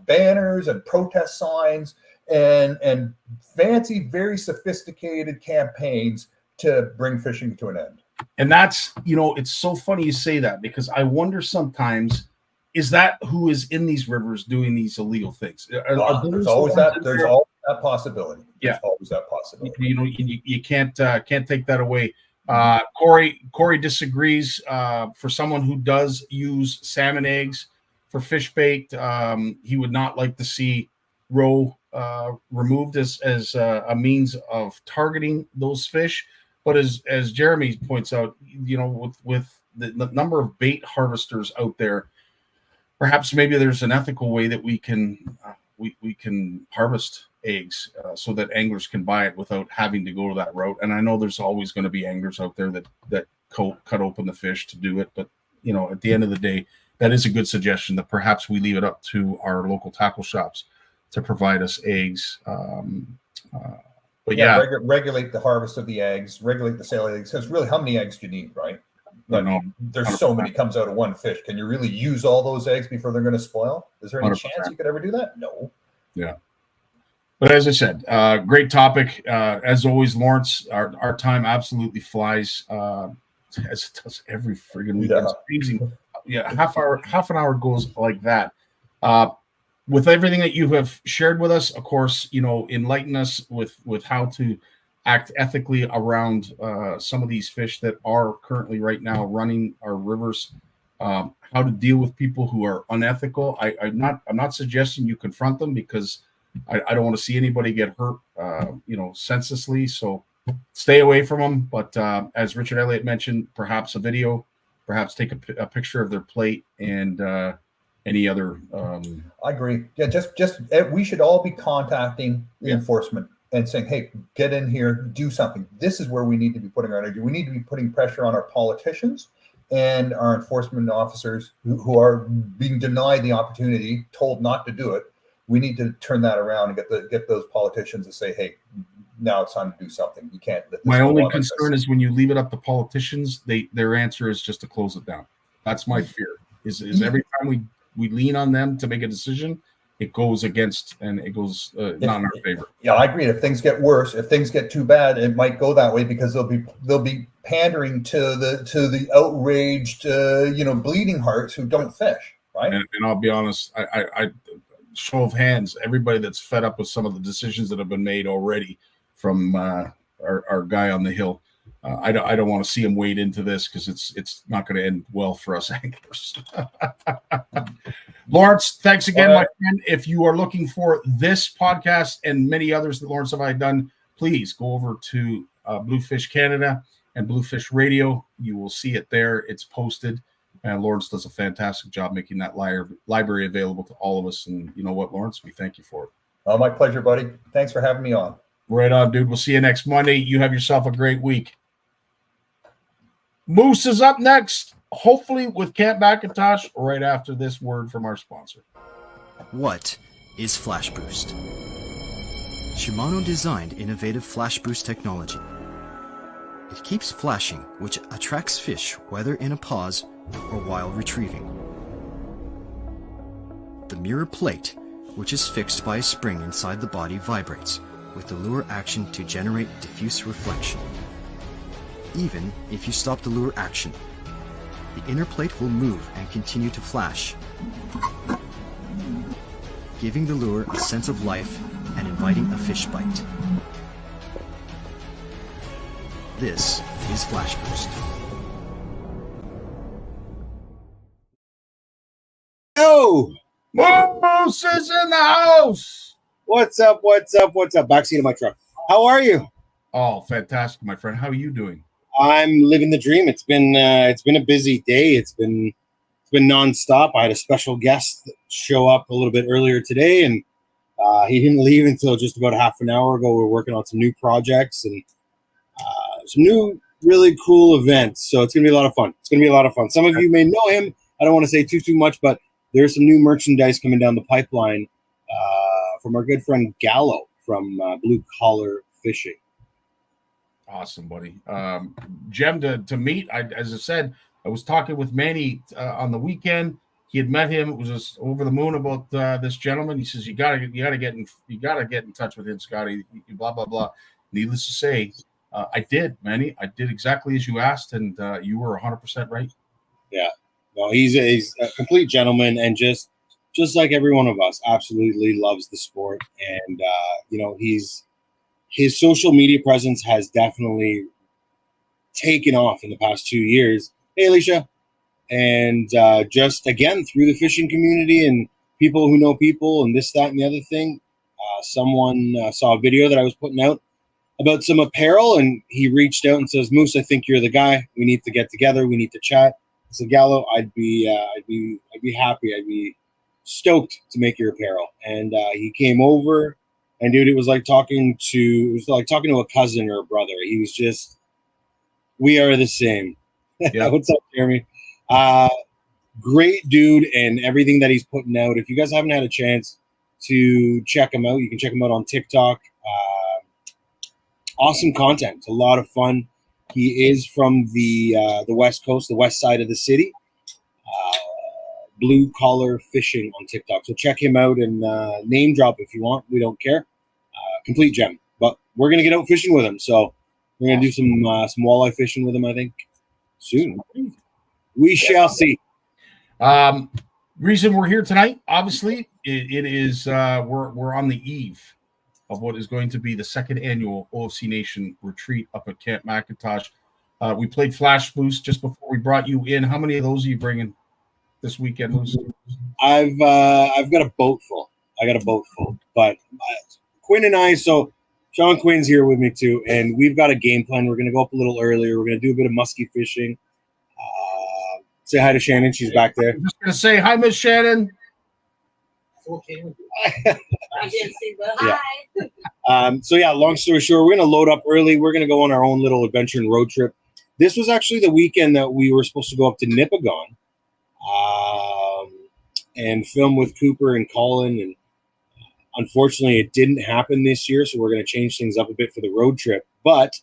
banners and protest signs and fancy, very sophisticated campaigns to bring fishing to an end. And that's, it's so funny you say that, because I wonder sometimes, is that who is in these rivers doing these illegal things? There's always that possibility. There's always that possibility. You can't take that away. Corey disagrees. For someone who does use salmon eggs for fish bait, he would not like to see roe removed as a means of targeting those fish. But as Jeremy points out, with the number of bait harvesters out there, perhaps maybe there's an ethical way that we can harvest eggs so that anglers can buy it without having to go to that route. And I know there's always going to be anglers out there that cut open the fish to do it. But, at the end of the day, that is a good suggestion, that perhaps we leave it up to our local tackle shops to provide us eggs. Regulate the harvest of the eggs, regulate the sale of eggs. Because really, how many eggs do you need, right? There's so many comes out of one fish. Can you really use all those eggs before they're going to spoil? Is there any 100%. Chance you could ever do that? No. Yeah. But as I said, great topic. As always, Lawrence, our time absolutely flies, as it does every friggin' week. It's amazing. Yeah, half an hour goes like that. With everything that you have shared with us, of course, enlighten us with how to act ethically around some of these fish that are currently right now running our rivers. How to deal with people who are unethical. I'm not suggesting you confront them, because I don't want to see anybody get hurt, senselessly. So stay away from them. But as Richard Elliott mentioned, perhaps a video, perhaps take a picture of their plate and any other. I agree. Yeah, just we should all be contacting the enforcement and saying, hey, get in here, do something. This is where we need to be putting our energy. We need to be putting pressure on our politicians and our enforcement officers who are being denied the opportunity, told not to do it. We need to turn that around and get those politicians to say, hey, now it's time to do something. You can't. My only concern is when you leave it up to politicians, their answer is just to close it down. That's my fear. Is every time we lean on them to make a decision, it goes against and it goes not in our favor. Yeah, I agree. If things get worse, if things get too bad, it might go that way because they'll be pandering to the outraged, bleeding hearts who don't fish, right? And I'll be honest, I show of hands, everybody that's fed up with some of the decisions that have been made already from our guy on the hill. I don't want to see him wade into this because it's not going to end well for us anglers. Lawrence, thanks again, my friend. If you are looking for this podcast and many others that Lawrence and I have done, please go over to Bluefish Canada and Bluefish Radio. You will see it there. It's posted. And Lawrence does a fantastic job making that library available to all of us. And you know what, Lawrence? We thank you for it. Oh, my pleasure, buddy. Thanks for having me on. Right on, dude. We'll see you next Monday. You have yourself a great week. Moose is up next, hopefully with Camp McIntosh, right after this word from our sponsor. What is Flash Boost? Shimano designed innovative Flash Boost technology. It keeps flashing, which attracts fish whether in a pause or while retrieving. The mirror plate, which is fixed by a spring inside the body, vibrates with the lure action to generate diffuse reflection. Even if you stop the lure action, the inner plate will move and continue to flash, giving the lure a sense of life and inviting a fish bite. This is Flash Boost. Oh, Moose is in the house. what's up? Backseat of my truck. How are you? Oh, fantastic, my friend. How are you doing? I'm living the dream. It's been a busy day. It's been nonstop. I had a special guest show up a little bit earlier today, and he didn't leave until just about half an hour ago. We're working on some new projects and some new really cool events. So it's gonna be a lot of fun. Some of you may know him. I don't want to say too much, but there's some new merchandise coming down the pipeline from our good friend Gallo from Blue Collar Fishing. Awesome, buddy. Jem, to meet, as I said, I was talking with Manny on the weekend. He had met him. It was just over the moon about this gentleman. He says, you gotta get in touch with him, Scotty. Blah blah blah. Needless to say, I did, Manny. I did exactly as you asked, and you were 100% right. Yeah. No, he's a complete gentleman, and just like every one of us, absolutely loves the sport. And his social media presence has definitely taken off in the past 2 years. Hey, Alicia. And just, again, through the fishing community and people who know people and this, that, and the other thing, someone saw a video that I was putting out about some apparel, and he reached out and says, Moose, I think you're the guy. We need to get together. We need to chat. I said, Gallo, I'd be happy. I'd be stoked to make your apparel. And he came over. And dude, it was like talking to a cousin or a brother. He was just, we are the same. Yeah. What's up, Jeremy? Great dude, and everything that he's putting out. If you guys haven't had a chance to check him out, you can check him out on TikTok. Awesome content. It's a lot of fun. He is from the West Coast, the west side of the city. Blue Collar Fishing on TikTok. So check him out and name drop if you want. We don't care. Complete gem. But we're gonna get out fishing with him. So we're gonna do some walleye fishing with him, I think, soon. We shall see. Reason we're here tonight, obviously, it is we're on the eve of what is going to be the second annual OFC Nation retreat up at Camp McIntosh. We played Flash Boost just before we brought you in. How many of those are you bringing this weekend, Moose? I've got a boat full. But Quinn and I, so Sean Quinn's here with me too, and we've got a game plan. We're going to go up a little earlier. We're going to do a bit of muskie fishing. Say hi to Shannon. She's back there. I'm just going to say hi, Miss Shannon. I did see that. Hi. So yeah, long story short, we're going to load up early. We're going to go on our own little adventure and road trip. This was actually the weekend that we were supposed to go up to Nipigon and film with Cooper and Colin, and unfortunately it didn't happen this year, so we're going to change things up a bit for the road trip. But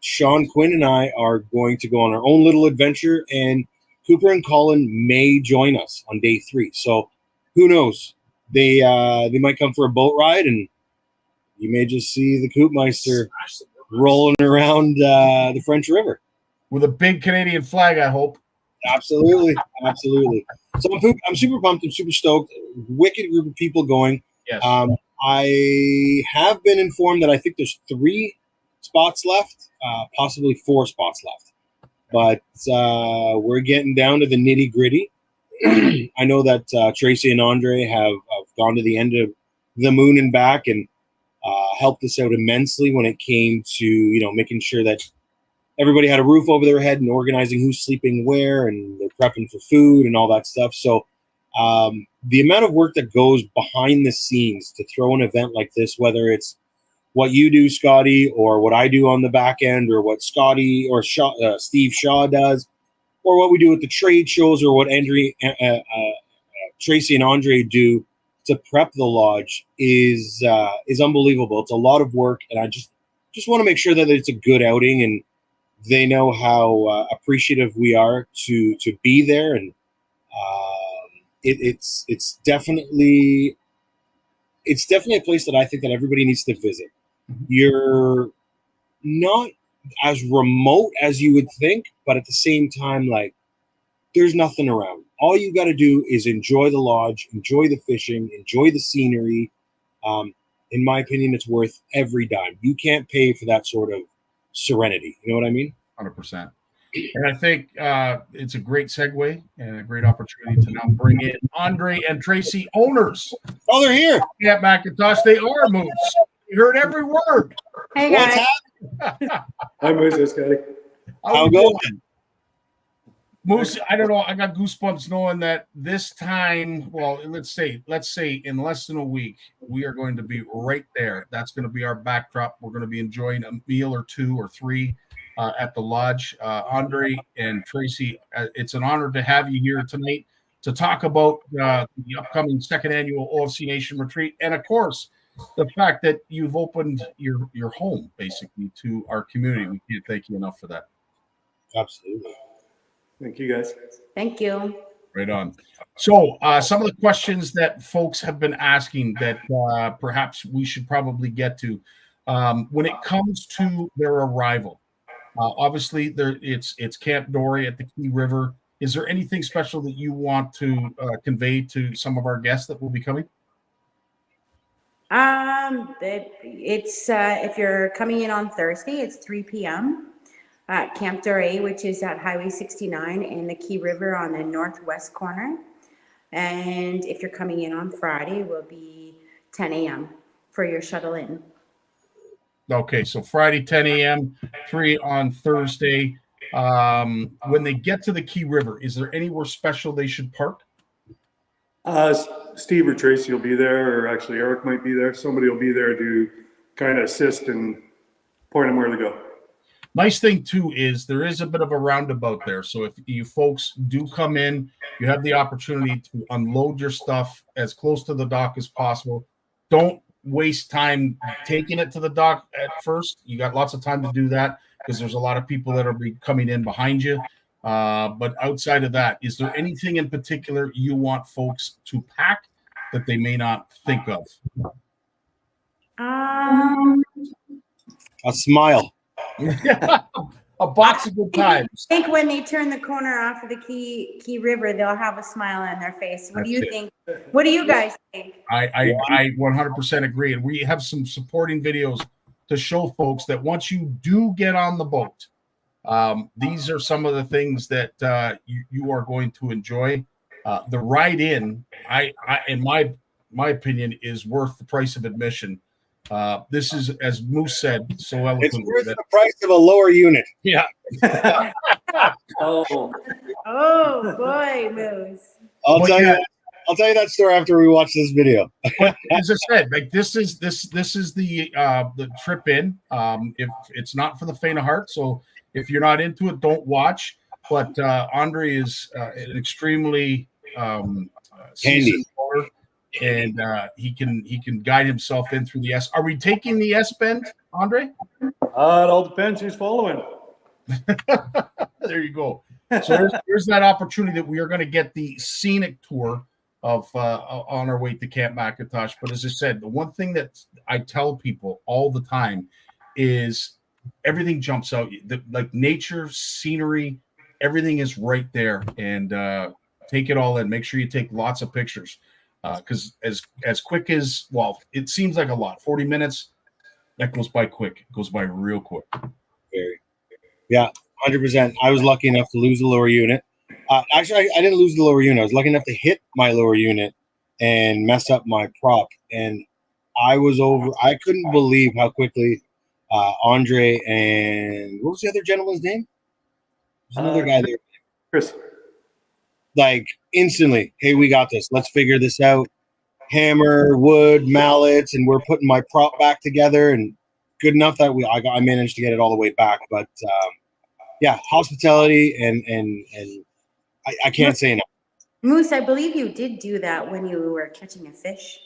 Sean Quinn and I are going to go on our own little adventure, and Cooper and Colin may join us on day 3. So who knows? They might come for a boat ride, and you may just see the Koopmeister rolling around the French River with a big Canadian flag, I hope. Absolutely. So I'm super pumped. I'm super stoked. Wicked group of people going. Yes. I have been informed that I think there's 3 spots left, possibly 4 spots left. But we're getting down to the nitty gritty. I know that Tracey and Andre have gone to the end of the moon and back and helped us out immensely when it came to, making sure that everybody had a roof over their head and organizing who's sleeping where, and they're prepping for food and all that stuff. So the amount of work that goes behind the scenes to throw an event like this, whether it's what you do, Scotty, or what I do on the back end, or what Scotty or Steve Shaw does, or what we do at the trade shows, or what Tracey and Andre do to prep the lodge is unbelievable. It's a lot of work, and I just want to make sure that it's a good outing, and they know how appreciative we are to be there, and it's definitely a place that I think that everybody needs to visit. You're not as remote as you would think, but at the same time, like, there's nothing around. All you got to do is enjoy the lodge, enjoy the fishing, enjoy the scenery. In my opinion, it's worth every dime. You can't pay for that sort of serenity. You know what I mean? 100%. And I think it's a great segue and a great opportunity to now bring in Andre and Tracey, owners. Oh, they're here. Yeah, McIntosh. They are Moose. You heard every word. Hey guys. Hi, Moose. Scotty. How going? Moose, I don't know. I got goosebumps knowing that this time, well, let's say in less than a week, we are going to be right there. That's going to be our backdrop. We're going to be enjoying a meal or 2 or 3 at the lodge. Andre and Tracey, it's an honor to have you here tonight to talk about the upcoming 2nd annual OFC Nation retreat, and of course, the fact that you've opened your home basically to our community. We can't thank you enough for that. Absolutely. Thank you, guys. Thank you. Right on. So some of the questions that folks have been asking that perhaps we should probably get to when it comes to their arrival. Obviously, it's Camp Dory at the Key River. Is there anything special that you want to convey to some of our guests that will be coming? It's if you're coming in on Thursday, it's 3 p.m. at Camp Dory, which is at Highway 69 in the Key River on the northwest corner. And if you're coming in on Friday, it will be 10 a.m. for your shuttle in. Okay, so Friday, 10 a.m., 3 on Thursday. When they get to the Key River, is there anywhere special they should park? Steve or Tracey will be there, or actually Eric might be there. Somebody will be there to kind of assist and point them where to go. Nice thing, too, is there is a bit of a roundabout there. So if you folks do come in, you have the opportunity to unload your stuff as close to the dock as possible. Don't waste time taking it to the dock at first. You got lots of time to do that because there's a lot of people that will be coming in behind you. But outside of that, is there anything in particular you want folks to pack that they may not think of? A smile. A box of good times. I think when they turn the corner off of the Key River, they'll have a smile on their face. What do you think? What do you guys think? I 100% agree. And we have some supporting videos to show folks that once you do get on the boat, these are some of the things that you are going to enjoy. The ride in, in my opinion, is worth the price of admission. This is, as Moose said so eloquently, it's worth the price of a lower unit. Yeah. Oh boy, Moose. I'll tell you that story after we watch this video. As I said, like this is the trip in. If it's not for the faint of heart, so if you're not into it, don't watch. But Andre is an extremely seasoned boater, and he can guide himself in through the S. Are we taking the S bend, Andre? It all depends who's following. There you go. So there's that opportunity that we are going to get the scenic tour on our way to Camp McIntosh. But as I said, the one thing that I tell people all the time is everything jumps out. Like nature, scenery, everything is right there. And take it all in. Make sure you take lots of pictures. Because as quick as, well, it seems like a lot. 40 minutes, that goes by quick. It goes by real quick. Very. Yeah, 100%. I was lucky enough to lose the lower unit. Actually, I didn't lose the lower unit. I was lucky enough to hit my lower unit and mess up my prop. And I couldn't believe how quickly Andre and what was the other gentleman's name? There's another guy there. Chris. Like instantly, hey, we got this. Let's figure this out. Hammer, wood, mallets, and we're putting my prop back together. And good enough that I managed to get it all the way back. But yeah, hospitality and I can't say enough. Moose, I believe you did do that when you were catching a fish.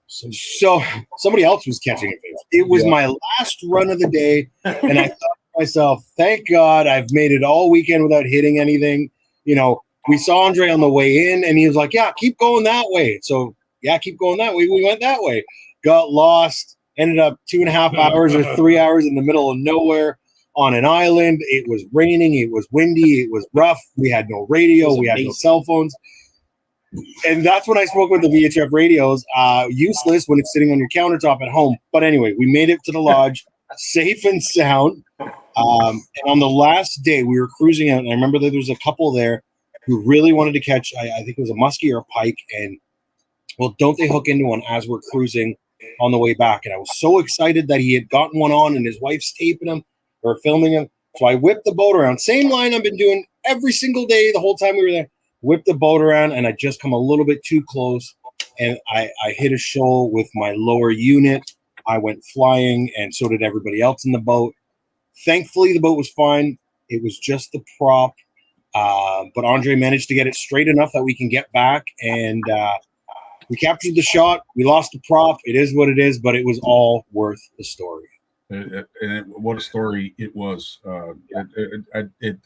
So somebody else was catching a fish. It was my last run of the day, and I thought to myself, thank God I've made it all weekend without hitting anything. You know, we saw Andre on the way in, and he was like, yeah, keep going that way. So, yeah, keep going that way. We went that way. Got lost, ended up 2.5 hours or 3 hours in the middle of nowhere on an island. It was raining. It was windy. It was rough. We had no radio. We had no cell phones. And that's when I spoke with the VHF radios. Useless when it's sitting on your countertop at home. But anyway, we made it to the lodge safe and sound. And on the last day, we were cruising out. And I remember that there was a couple there who really wanted to catch, I think it was a muskie or a pike. And, well, don't they hook into one as we're cruising on the way back? And I was so excited that he had gotten one on and his wife's taping him or filming him. So I whipped the boat around. Same line I've been doing every single day the whole time we were there. Whipped the boat around, and I just come a little bit too close, and I hit a shoal with my lower unit. I went flying, and so did everybody else in the boat. Thankfully, the boat was fine. It was just the prop, but Andre managed to get it straight enough that we can get back, and we captured the shot. We lost the prop. It is what it is, but it was all worth the story. What a story it was. I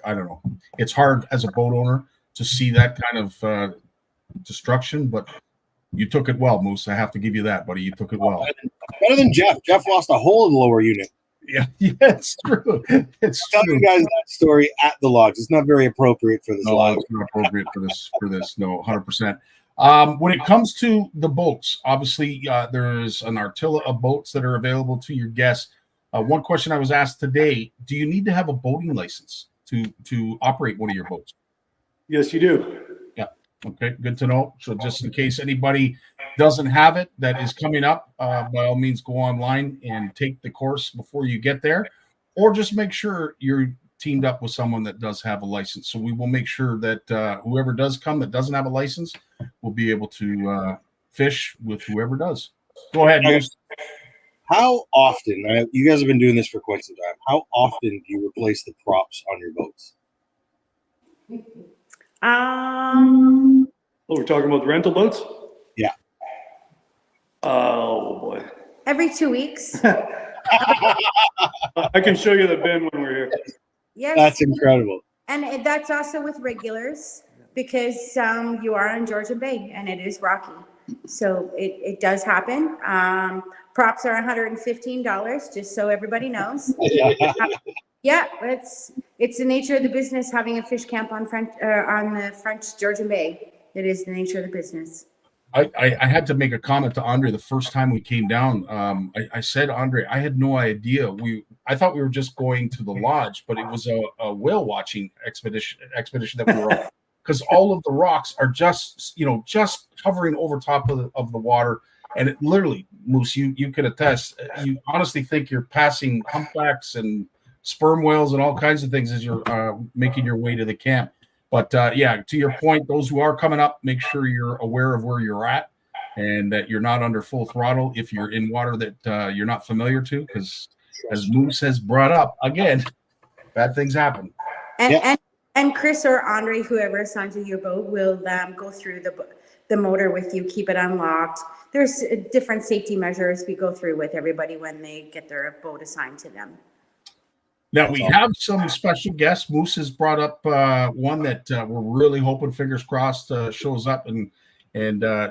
don't know. It's hard as a boat owner to see that kind of destruction, but you took it well, Moose. I have to give you that, buddy. You took it well. Better than Jeff. Jeff lost a hole in the lower unit. Yeah, it's true. It's Tell you guys that story at the lodge. It's not very appropriate for this lodge. It's not appropriate for this. No, 100%. When it comes to the boats, obviously there's an artilla of boats that are available to your guests. One question I was asked today: do you need to have a boating license to operate one of your boats? Yes, you do. Yeah. Okay. Good to know. So just in case anybody doesn't have it that is coming up, by all means, go online and take the course before you get there, or just make sure you're teamed up with someone that does have a license. So we will make sure that whoever does come that doesn't have a license will be able to fish with whoever does. Go ahead, Moose. How often, you guys have been doing this for quite some time, how often do you replace the props on your boats? Oh, we're talking about the rental boats? Yeah. Oh, boy. Every 2 weeks. I can show you the bin when we're here. Yes. That's incredible. And that's also with regulars because you are in Georgian Bay and it is rocky. So it does happen. Props are $115, just so everybody knows. Yeah, it's the nature of the business having a fish camp on the French Georgian Bay. It is the nature of the business. I had to make a comment to Andre the first time we came down. I said, Andre, I had no idea. I thought we were just going to the lodge, but it was a whale watching expedition that we were on. Because all of the rocks are just hovering over top of the water. And it literally, Moose, you could attest, you honestly think you're passing humpbacks and sperm whales and all kinds of things as you're making your way to the camp. But yeah, to your point, those who are coming up, make sure you're aware of where you're at and that you're not under full throttle if you're in water that you're not familiar to, because as Moose has brought up, again, bad things happen. And Chris or Andre, whoever assigns you your boat, will go through the motor with you, keep it unlocked. There's different safety measures we go through with everybody when they get their boat assigned to them. Now, we have some special guests. Moose has brought up one that we're really hoping, fingers crossed, shows up and And I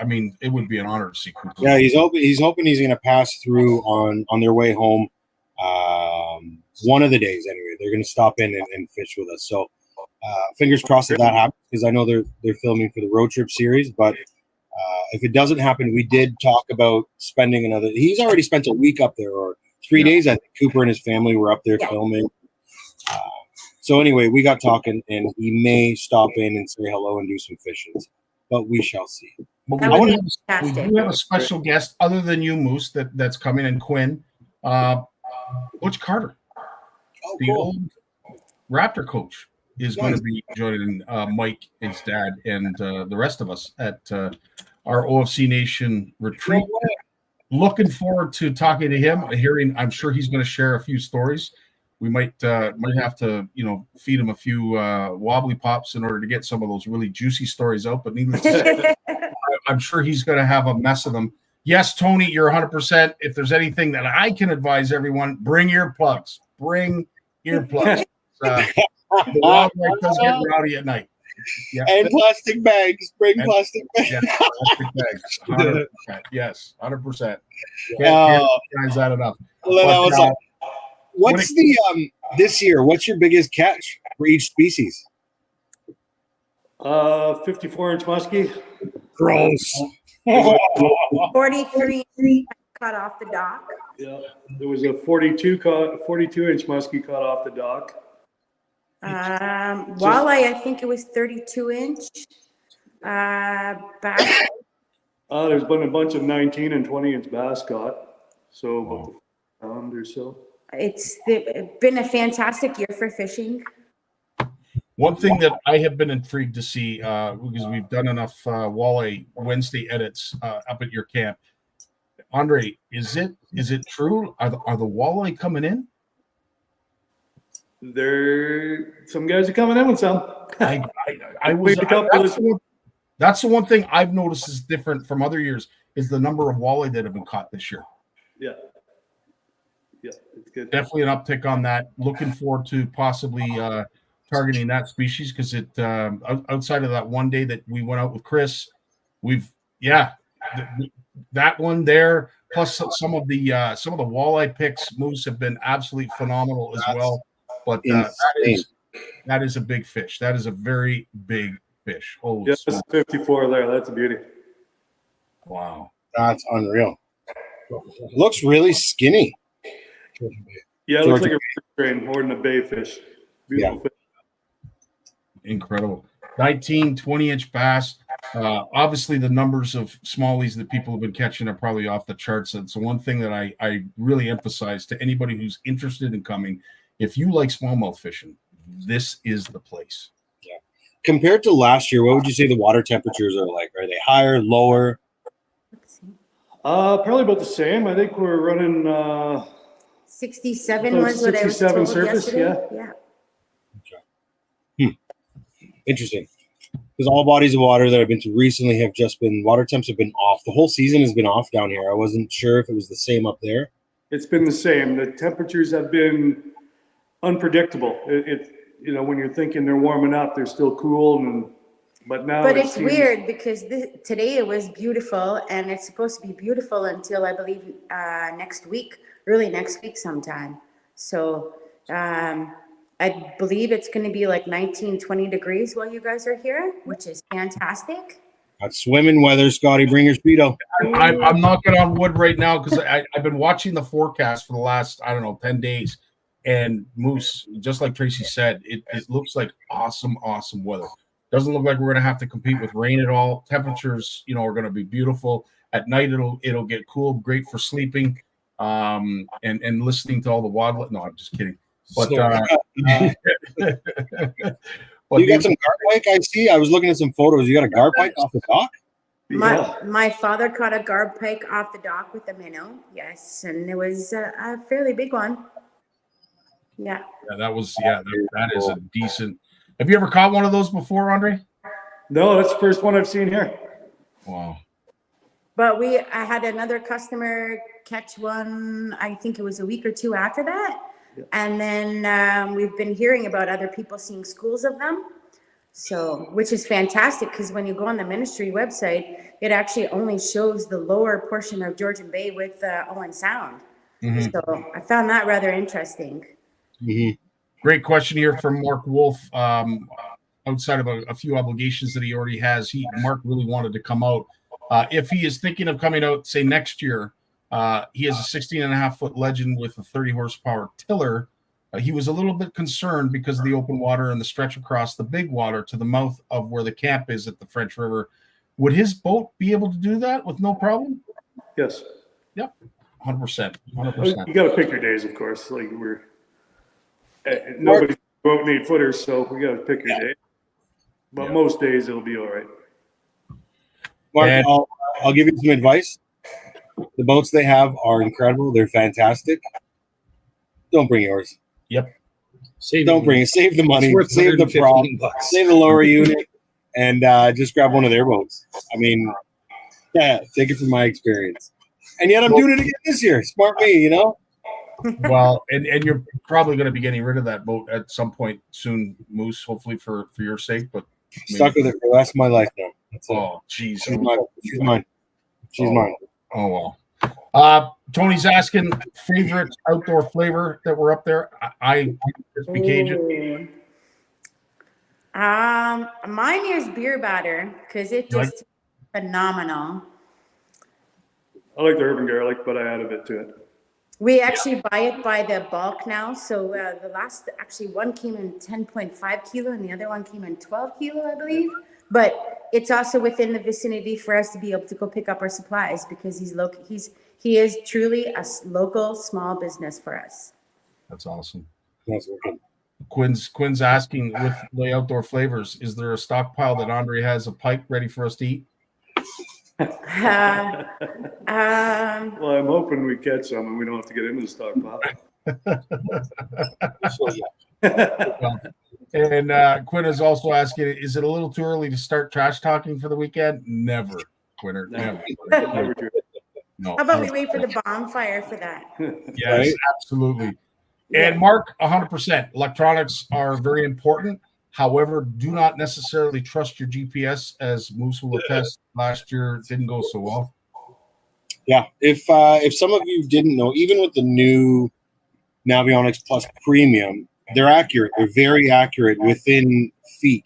mean, it would be an honor to see Cooper. Yeah, he's hoping he's going to pass through on their way home. One of the days, anyway, they're going to stop in and fish with us. So fingers crossed that happens, because I know they're filming for the road trip series. But if it doesn't happen, we did talk about spending another. He's already spent a week up there, or 3 days. I think Cooper and his family were up there filming. So anyway, we got talking, and he may stop in and say hello and do some fishing, but we shall see. But That we would do be have, we fantastic. do have a special guest other than you, Moose, that's coming, and Quinn. Butch Carter, Oh, the cool. old Raptor coach, is going to be joining Mike, his dad, and the rest of us at our OFC Nation retreat. Looking forward to talking to him, I'm sure he's going to share a few stories. We might have to, feed him a few wobbly pops in order to get some of those really juicy stories out. But needless to say, I'm sure he's going to have a mess of them. Yes, Tony, you're 100%. If there's anything that I can advise everyone, bring earplugs. Bring earplugs. The wildlife does get rowdy at night. Yeah. And plastic bags. Bring plastic bags. Yeah, plastic bags. 100%. Yes, 100%. Can't guys that enough. Well, what's the this year? What's your biggest catch for each species? 54-inch muskie. Gross. 43 cut off the dock. Yeah, there was a 42-inch muskie caught off the dock. Walleye, I think it was 32-inch. Bass. There's been a bunch of 19 and 20-inch bass caught, so about a pound or so. It's been a fantastic year for fishing. One thing that I have been intrigued to see, because we've done enough walleye Wednesday edits up at your camp. Andre, is it true? Are the walleye coming in? Some guys are coming in with some. That's the one thing I've noticed is different from other years, is the number of walleye that have been caught this year. Yeah, it's good. Definitely an uptick on that. Looking forward to possibly targeting that species, because it outside of that one day that we went out with Chris, that one there, plus some of the walleye picks, Moose, have been absolutely phenomenal as well. But that is a big fish. That is a very big fish. Oh, yeah, that's 54 there. That's a beauty. Wow, that's unreal. Looks really skinny. Yeah, it looks like a fish grain more than a bay fish. Beautiful fish. Incredible. 19, 20-inch bass. Obviously, the numbers of smallies that people have been catching are probably off the charts. It's the one thing that I really emphasize to anybody who's interested in coming. If you like smallmouth fishing, this is the place. Yeah. Compared to last year, what would you say the water temperatures are like? Are they higher, lower? Probably about the same. I think we're running 67 was what I was told surface, yesterday. Yeah. Interesting. Because all bodies of water that I've been to recently have just been, water temps have been off. The whole season has been off down here. I wasn't sure if it was the same up there. It's been the same. The temperatures have been unpredictable. When you're thinking they're warming up, they're still cool, but now. But it's weird because today it was beautiful, and it's supposed to be beautiful until I believe next week, early next week sometime. So I believe it's going to be like 19, 20 degrees while you guys are here, which is fantastic. That's swimming weather, Scotty. Bring your Speedo. I'm knocking on wood right now because I've been watching the forecast for the last, 10 days. And Moose, just like Tracey said, it looks like awesome weather. Doesn't look like we're going to have to compete with rain at all. Temperatures, are going to be beautiful. At night, it'll get cool, great for sleeping, and listening to all the wildlife. No, I'm just kidding. But you got some garp pike, I see. I was looking at some photos. You got a garp pike off the dock? My father caught a garp pike off the dock with a minnow. Yes, and it was a fairly big one. Yeah. That is a decent. Have you ever caught one of those before, Andre? No, that's the first one I've seen here. Wow. But I had another customer catch one, I think it was a week or two after that. Yeah. And then we've been hearing about other people seeing schools of them. So, which is fantastic because when you go on the ministry website, it actually only shows the lower portion of Georgian Bay with Owen Sound. Mhm. So I found that rather interesting. Great question here from Mark Wolf. Outside of a few obligations that he already has, Mark really wanted to come out. If he is thinking of coming out, say next year, he has a 16.5-foot Legend with a 30 horsepower tiller. He was a little bit concerned because of the open water and the stretch across the big water to the mouth of where the camp is at the French River. Would his boat be able to do that with no problem? Yes. Yep. 100%. You got to pick your days, of course. Like nobody's boating 8 footers, so we got to pick your day. But most days it'll be all right. Mark, I'll give you some advice. The boats they have are incredible. They're fantastic. Don't bring yours. Yep. Don't bring it. Save the money. Save the prop. Save the lower unit, and just grab one of their boats. I mean, yeah, take it from my experience. And yet I'm doing it again this year. Smart me, you know? Well, and you're probably going to be getting rid of that boat at some point soon, Moose, hopefully for your sake. But stuck with it for the rest of my life now. That's oh, jeez. She's mine. She's mine. Oh, well. Tony's asking favorite outdoor flavor that were up there. I just be Cajun. Mine is beer batter because it just phenomenal. I like the urban garlic, but I added it to it. We actually buy it by the bulk now. So the last, actually one came in 10.5 kilo and the other one came in 12 kilo, I believe. But it's also within the vicinity for us to be able to go pick up our supplies because he is truly a local small business for us. That's awesome. That's wicked. Quinn's asking with the outdoor flavors, is there a stockpile that Andre has a pike ready for us to eat? Well, I'm hoping we catch some and we don't have to get into the stockpile. And Quinn is also asking, is it a little too early to start trash talking for the weekend? Never, Quinner. Never. No. How about we wait for the bonfire for that? Yes, right? Absolutely. And Mark, 100%. Electronics are very important. However, do not necessarily trust your GPS, as Moose will attest. Last year didn't go so well. Yeah, if some of you didn't know, even with the new Navionics Plus Premium, they're accurate. They're very accurate within feet.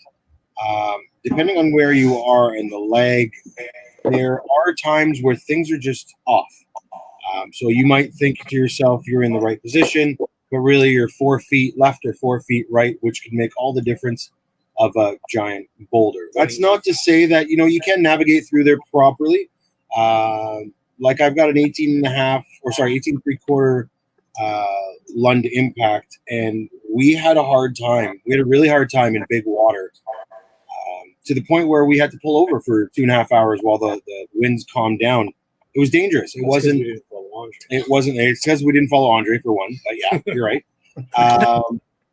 Depending on where you are in the leg, there are times where things are just off. So you might think to yourself you're in the right position, but really you're 4 feet left or 4 feet right, which can make all the difference of a giant boulder. That's not to say that, you can navigate through there properly. Like I've got an 18 3/4 Lund impact, and we had a hard time. We had a really hard time in big water, to the point where we had to pull over for 2.5 hours while the winds calmed down. It was dangerous. It wasn't. It's because we didn't follow Andre for one. But yeah, you're right.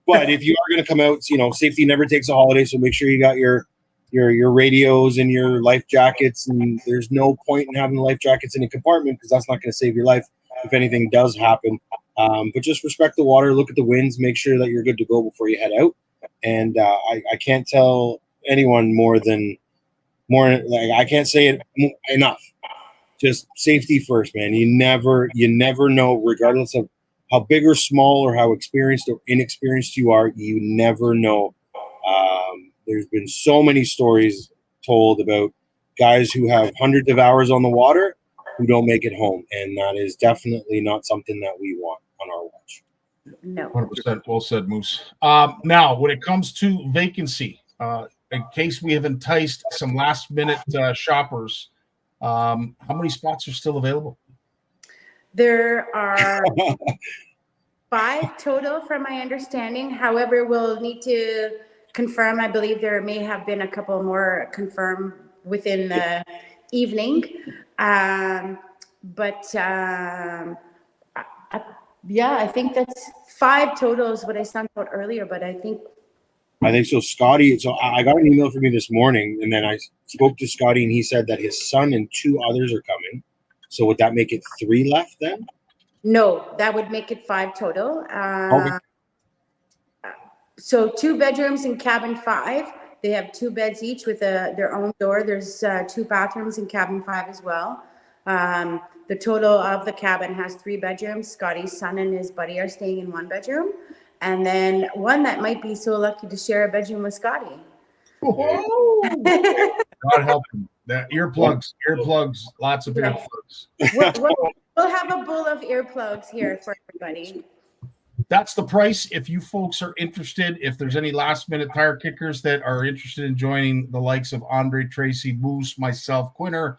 But if you are going to come out, safety never takes a holiday. So make sure you got your radios and your life jackets. And there's no point in having life jackets in a compartment because that's not going to save your life if anything does happen. But just respect the water, look at the winds, make sure that you're good to go before you head out. And I can't tell anyone I can't say it enough. Just safety first, man. You never know, regardless of how big or small or how experienced or inexperienced you are, you never know. There's been so many stories told about guys who have hundreds of hours on the water who don't make it home. And that is definitely not something that we want on our watch. No. 100% well said, Moose. Now, when it comes to vacancy, in case we have enticed some last-minute shoppers, how many spots are still available? There are 5 total from my understanding. However, we'll need to confirm. I believe there may have been a couple more confirmed within the evening. I think that's 5 total is what I sent out earlier, but I think so. Scotty, so I got an email from you this morning, and then I spoke to Scotty, and he said that his son and 2 others are coming. So would that make it 3 left then? No, that would make it 5 total. Okay. So 2 bedrooms in cabin 5, They have 2 beds each with their own door. There's 2 bathrooms in cabin 5 as well. The total of the cabin has 3 bedrooms. Scotty's son and his buddy are staying in 1 bedroom. And then one that might be so lucky to share a bedroom with Scotty. God help him. That earplugs, lots of earplugs. We'll have a bowl of earplugs here for everybody. That's the price. If you folks are interested, if there's any last-minute tire kickers that are interested in joining the likes of Andre, Tracey, Moose, myself, Quinter,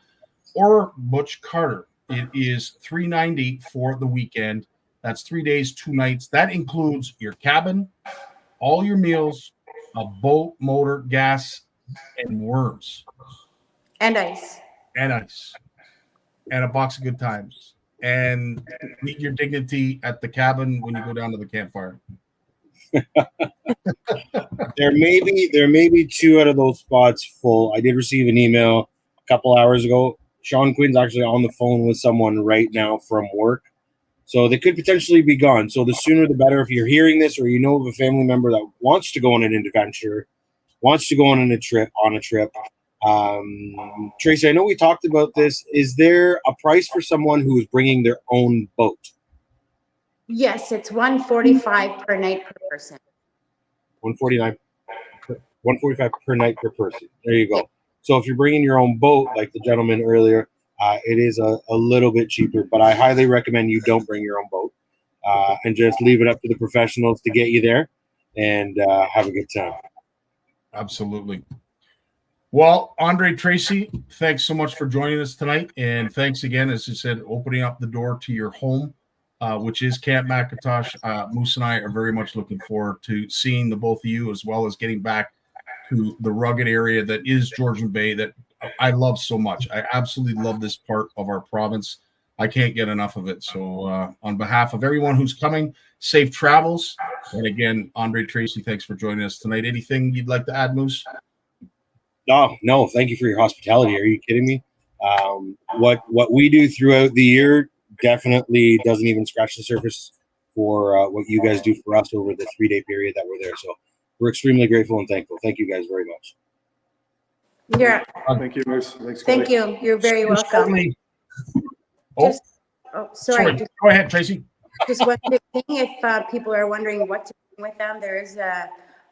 or Butch Carter, it is $390 for the weekend. That's 3 days, 2 nights. That includes your cabin, all your meals, a boat, motor, gas, and worms. And ice. And ice. And a box of good times. And meet your dignity at the cabin when you go down to the campfire. There may be 2 out of those spots full. I did receive an email a couple hours ago. Sean Quinn's actually on the phone with someone right now from work. So they could potentially be gone. So the sooner the better. If you're hearing this or you know of a family member that wants to go on an adventure, wants to go on a trip. Tracey, I know we talked about this. Is there a price for someone who is bringing their own boat? Yes, it's $145 per night per person. $145 per night per person. There you go. So if you're bringing your own boat, like the gentleman earlier, it is a little bit cheaper, but I highly recommend you don't bring your own boat and just leave it up to the professionals to get you there and have a good time. Absolutely. Well, Andre, Tracey, thanks so much for joining us tonight. And thanks again, as you said, opening up the door to your home, which is Camp McIntosh. Moose and I are very much looking forward to seeing the both of you, as well as getting back to the rugged area that is Georgian Bay that I love so much. I absolutely love this part of our province. I can't get enough of it. So on behalf of everyone who's coming, safe travels. And again, Andre, Tracey, thanks for joining us tonight. Anything you'd like to add, Moose? No, thank you for your hospitality. Are you kidding me? What we do throughout the year definitely doesn't even scratch the surface for what you guys do for us over the 3-day period that we're there. So we're extremely grateful and thankful. Thank you guys very much. Yeah. Thank you, Moose. Thanks, Thank you. You're very welcome. Sorry. Go ahead, Tracey. Just one big thing. If people are wondering what to bring with them, there is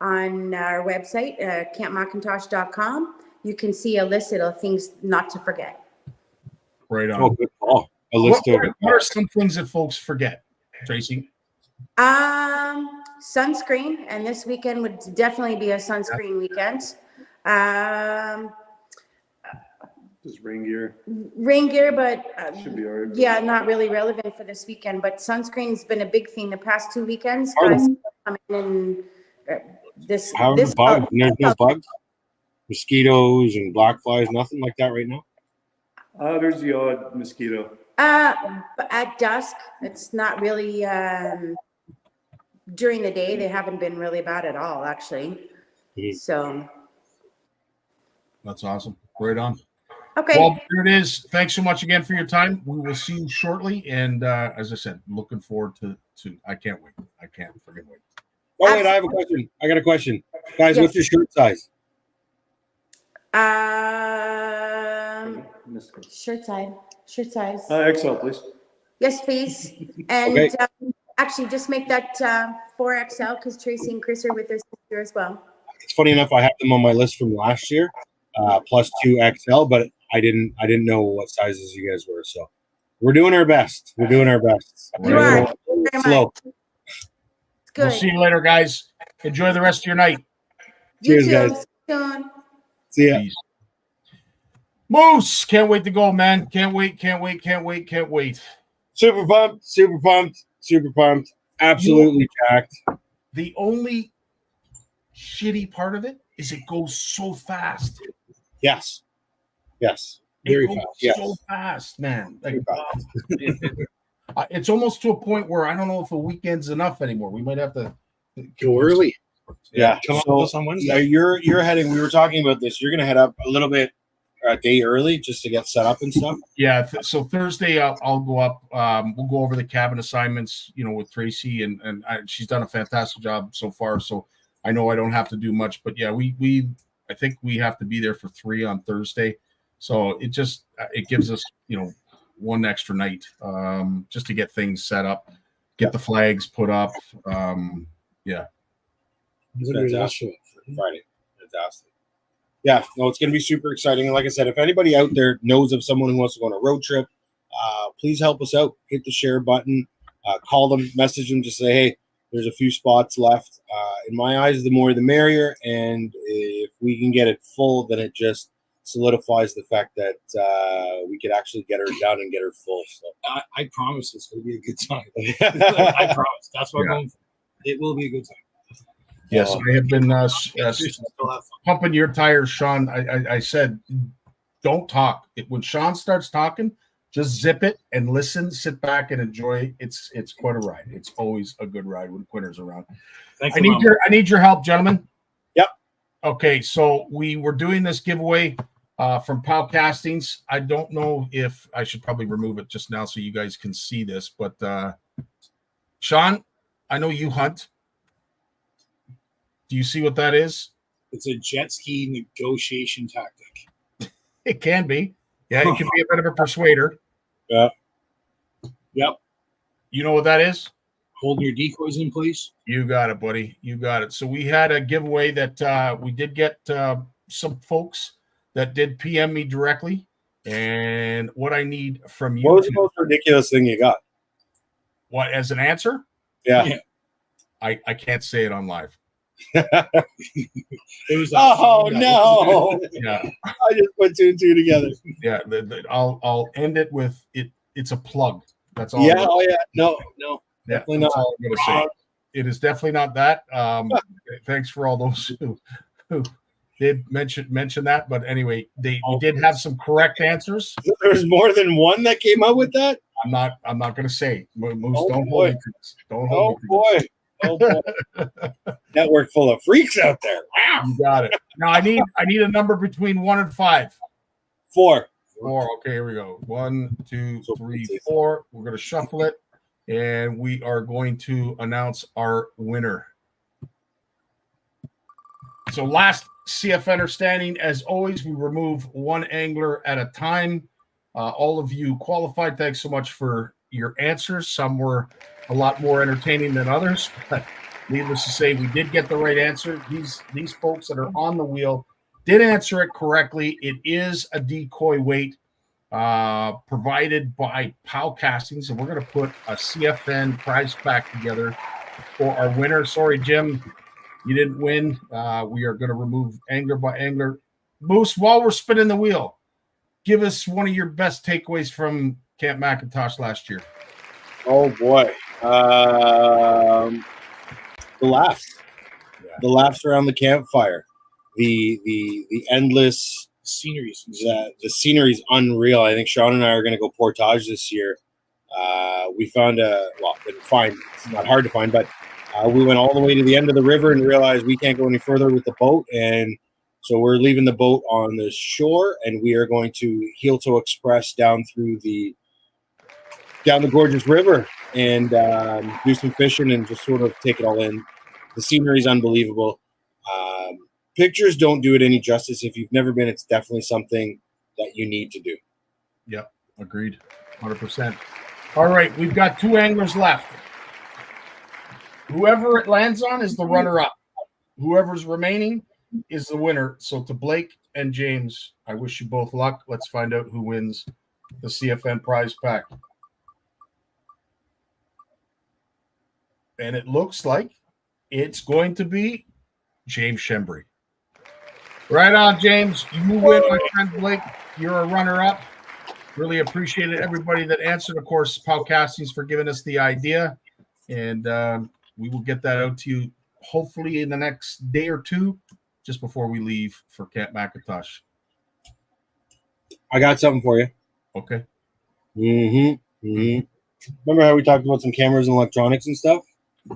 on our website, campmcintosh.com. You can see a list of things not to forget. Right on. Oh, good call. A list of what are some things that folks forget, Tracey? Sunscreen, and this weekend would definitely be a sunscreen weekend. Just rain gear. But Should be all right. yeah, not really relevant for this weekend. But sunscreen's been a big thing the past 2 weekends. Guys coming in this. Bugs? There's no bugs, mosquitoes, and black flies. Nothing like that right now. There's the odd mosquito. At dusk, it's not really. During the day, they haven't been really bad at all, actually. Mm-hmm. So. That's awesome. Right on. Okay. Well, there it is. Thanks so much again for your time. We will see you shortly. And as I said, looking forward to I can't wait. I can't freaking wait. Oh, wait, I have a question. I got a question. Guys, Yes. What's your shirt size? Shirt size. XL, please. Yes, please. And Okay. actually, just make that 4XL because Tracey and Chris are with their sister as well. It's funny enough, I have them on my list from last year, plus 2XL, but I didn't know what sizes you guys were. So we're doing our best. You are. Very Slow. much. It's good. We'll see you later, guys. Enjoy the rest of your night. You Cheers, too. guys. Soon. See ya. Peace. Moose, can't wait to go, man. Can't wait. Super pumped. Absolutely jacked. The only shitty part of it is it goes so fast. Yes. It Very goes fast. Yes. so fast, man. Like, Very fast. it's almost to a point where I don't know if a weekend's enough anymore. We might have to Go early. Yeah. Come So, up with us on Wednesday. yeah, you're heading. We were talking about this. You're gonna head up a little bit a day early just to get set up and stuff. Yeah. So Thursday I'll go up. We'll go over the cabin assignments, with Tracey, and she's done a fantastic job so far. So I know I don't have to do much, but yeah, we I think we have to be there for 3 on Thursday. So it gives us, one extra night just to get things set up, get the flags put up. Yeah. Fantastic. Friday. Fantastic. Yeah, no, it's going to be super exciting. And like I said, if anybody out there knows of someone who wants to go on a road trip, please help us out. Hit the share button, call them, message them, just say, hey, there's a few spots left. In my eyes, the more the merrier. And if we can get it full, then it just solidifies the fact that we could actually get her done and get her full. So I promise it's going to be a good time. I promise. That's what I'm going for. It will be a good time. Yes, I have been pumping your tires, Sean. I said, don't talk. When Sean starts talking, just zip it and listen, sit back and enjoy. It's quite a ride. It's always a good ride when Quinter's around. Thanks, I need your help, gentlemen. Yep. Okay, so we were doing this giveaway from Pow Castings. I don't know if I should probably remove it just now so you guys can see this, but Sean, I know you hunt. Do you see what that is? It's a jet ski negotiation tactic. It can be. Yeah, it can be a bit of a persuader. Yeah. Yep. You know what that is? Holding your decoys in place. You got it, buddy. You got it. So we had a giveaway that we did get some folks that did PM me directly. And what I need from you. What was the most ridiculous thing you got? What, as an answer? Yeah. I can't say it on live. It was no. Yeah. I just put 2 and 2 together. Yeah. I'll end it with it. It's a plug. That's all. Yeah. Oh, yeah. No. Yeah, Definitely that's not. all I'm going to say. It is definitely not that. Thanks for all those who did mention that. But anyway, we did have some correct answers. There's more than one that came up with that. I'm not going to say. Moose, Oh, don't boy. hold me to this. Don't hold me to boy. this. Oh boy. Network full of freaks out there. Wow. You got it. Now I need a number between 1 and 5. 4. 4. Okay, here we go. 1, 2, 3, 4. We're going to shuffle it, and we are going to announce our winner. So last CFNer standing, as always, we remove one angler at a time. All of you qualified. Thanks so much for your answers. Some were a lot more entertaining than others, but needless to say, we did get the right answer. These folks that are on the wheel did answer it correctly. It is a decoy weight provided by Pow Castings, and we're going to put a CFN prize pack together for our winner. Sorry, Jim, you didn't win. We are going to remove angler by angler. Moose, while we're spinning the wheel, give us one of your best takeaways from Camp McIntosh last year. Oh boy. The laughs. Yeah. The laughs around the campfire. The endless Scenery. the scenery's unreal. I think Sean and I are going to go portage this year. We found couldn't find. It's not hard to find, but we went all the way to the end of the river and realized we can't go any further with the boat, and so we're leaving the boat on the shore, and we are going to heel toe express down the gorgeous river and do some fishing and just sort of take it all in. The scenery is unbelievable. Pictures don't do it any justice. If you've never been, it's definitely something that you need to do. Yep, agreed, 100%. All right, we've got 2 anglers left. Whoever it lands on is the runner-up. Whoever's remaining is the winner. So to Blake and James, I wish you both luck. Let's find out who wins the CFN prize pack. And it looks like it's going to be James Shembry. Right on, James. You win, my friend Blake. You're a runner-up. Really appreciate it. Everybody that answered, of course, Pow Castings for giving us the idea. And we will get that out to you hopefully in the next day or two, just before we leave for Camp McIntosh. I got something for you. Okay. Remember how we talked about some cameras and electronics and stuff?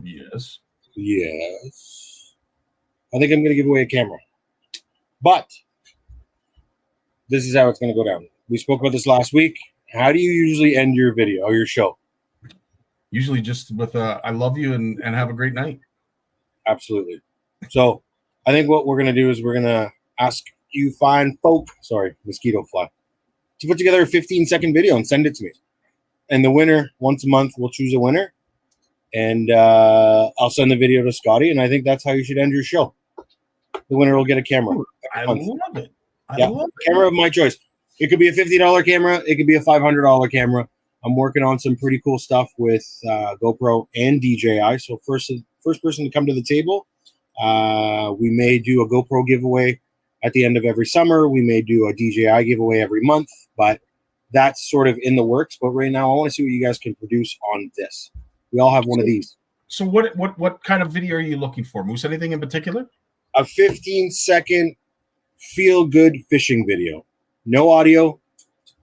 Yes. Yes. I think I'm going to give away a camera. But this is how it's going to go down. We spoke about this last week. How do you usually end your video or your show? Usually just with I love you and have a great night. Absolutely. So I think what we're going to do is we're going to ask you fine folk, sorry, mosquito fly, to put together a 15-second video and send it to me. And the winner, once a month, we'll choose a winner. And I'll send the video to Scotty, and I think that's how you should end your show. The winner will get a camera. I love it. Camera of my choice. It could be a $50 camera. It could be a $500 camera. I'm working on some pretty cool stuff with GoPro and DJI. So first person to come to the table, we may do a GoPro giveaway at the end of every summer. We may do a DJI giveaway every month, but that's sort of in the works. But right now, I want to see what you guys can produce on this. We all have one of these. So what kind of video are you looking for, Moose? Anything in particular? A 15-second feel-good fishing video. No audio,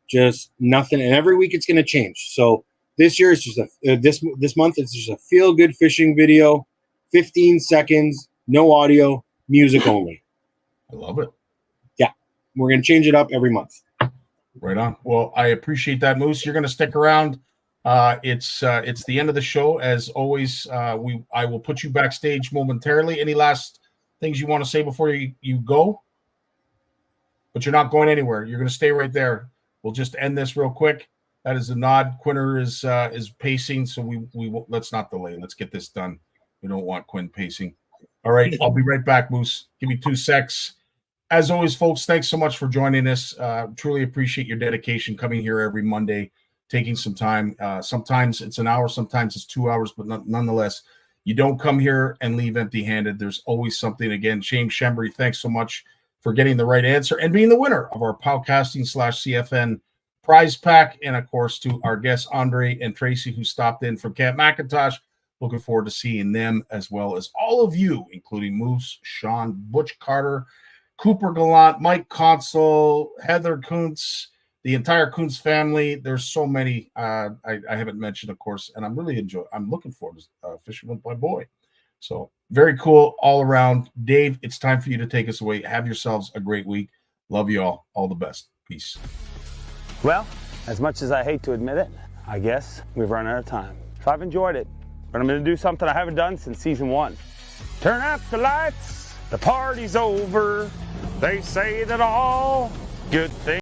just nothing. And every week it's going to change. So this year it's just this month it's just a feel-good fishing video, 15 seconds, no audio, music only. I love it. Yeah, we're going to change it up every month. Right on. Well, I appreciate that, Moose. You're going to stick around. It's the end of the show. As always, I will put you backstage momentarily. Any last things you want to say before you go? But you're not going anywhere. You're going to stay right there. We'll just end this real quick. That is a nod. Quinter is pacing, so we let's not delay. Let's get this done. We don't want Quinn pacing. All right, I'll be right back, Moose. Give me 2 secs. As always, folks, thanks so much for joining us. Truly appreciate your dedication coming here every Monday, taking some time. Sometimes it's an hour, sometimes it's 2 hours, but nonetheless, you don't come here and leave empty-handed. There's always something. Again, James Shembry, thanks so much for getting the right answer and being the winner of our Powcasting/CFN prize pack. And, of course, to our guests, Andre and Tracey, who stopped in from Camp McIntosh. Looking forward to seeing them, as well as all of you, including Moose, Sean, Butch Carter, Cooper Gallant, Mike Consul, Heather Kuntz, the entire Kuntz family. There's so many I haven't mentioned, of course, and I'm looking forward to fishing with my boy. So very cool all around. Dave, it's time for you to take us away. Have yourselves a great week. Love you all. All the best. Peace. Well, as much as I hate to admit it, I guess we've run out of time. So I've enjoyed it, but I'm going to do something I haven't done since season 1. Turn out the lights. The party's over. They say that all good things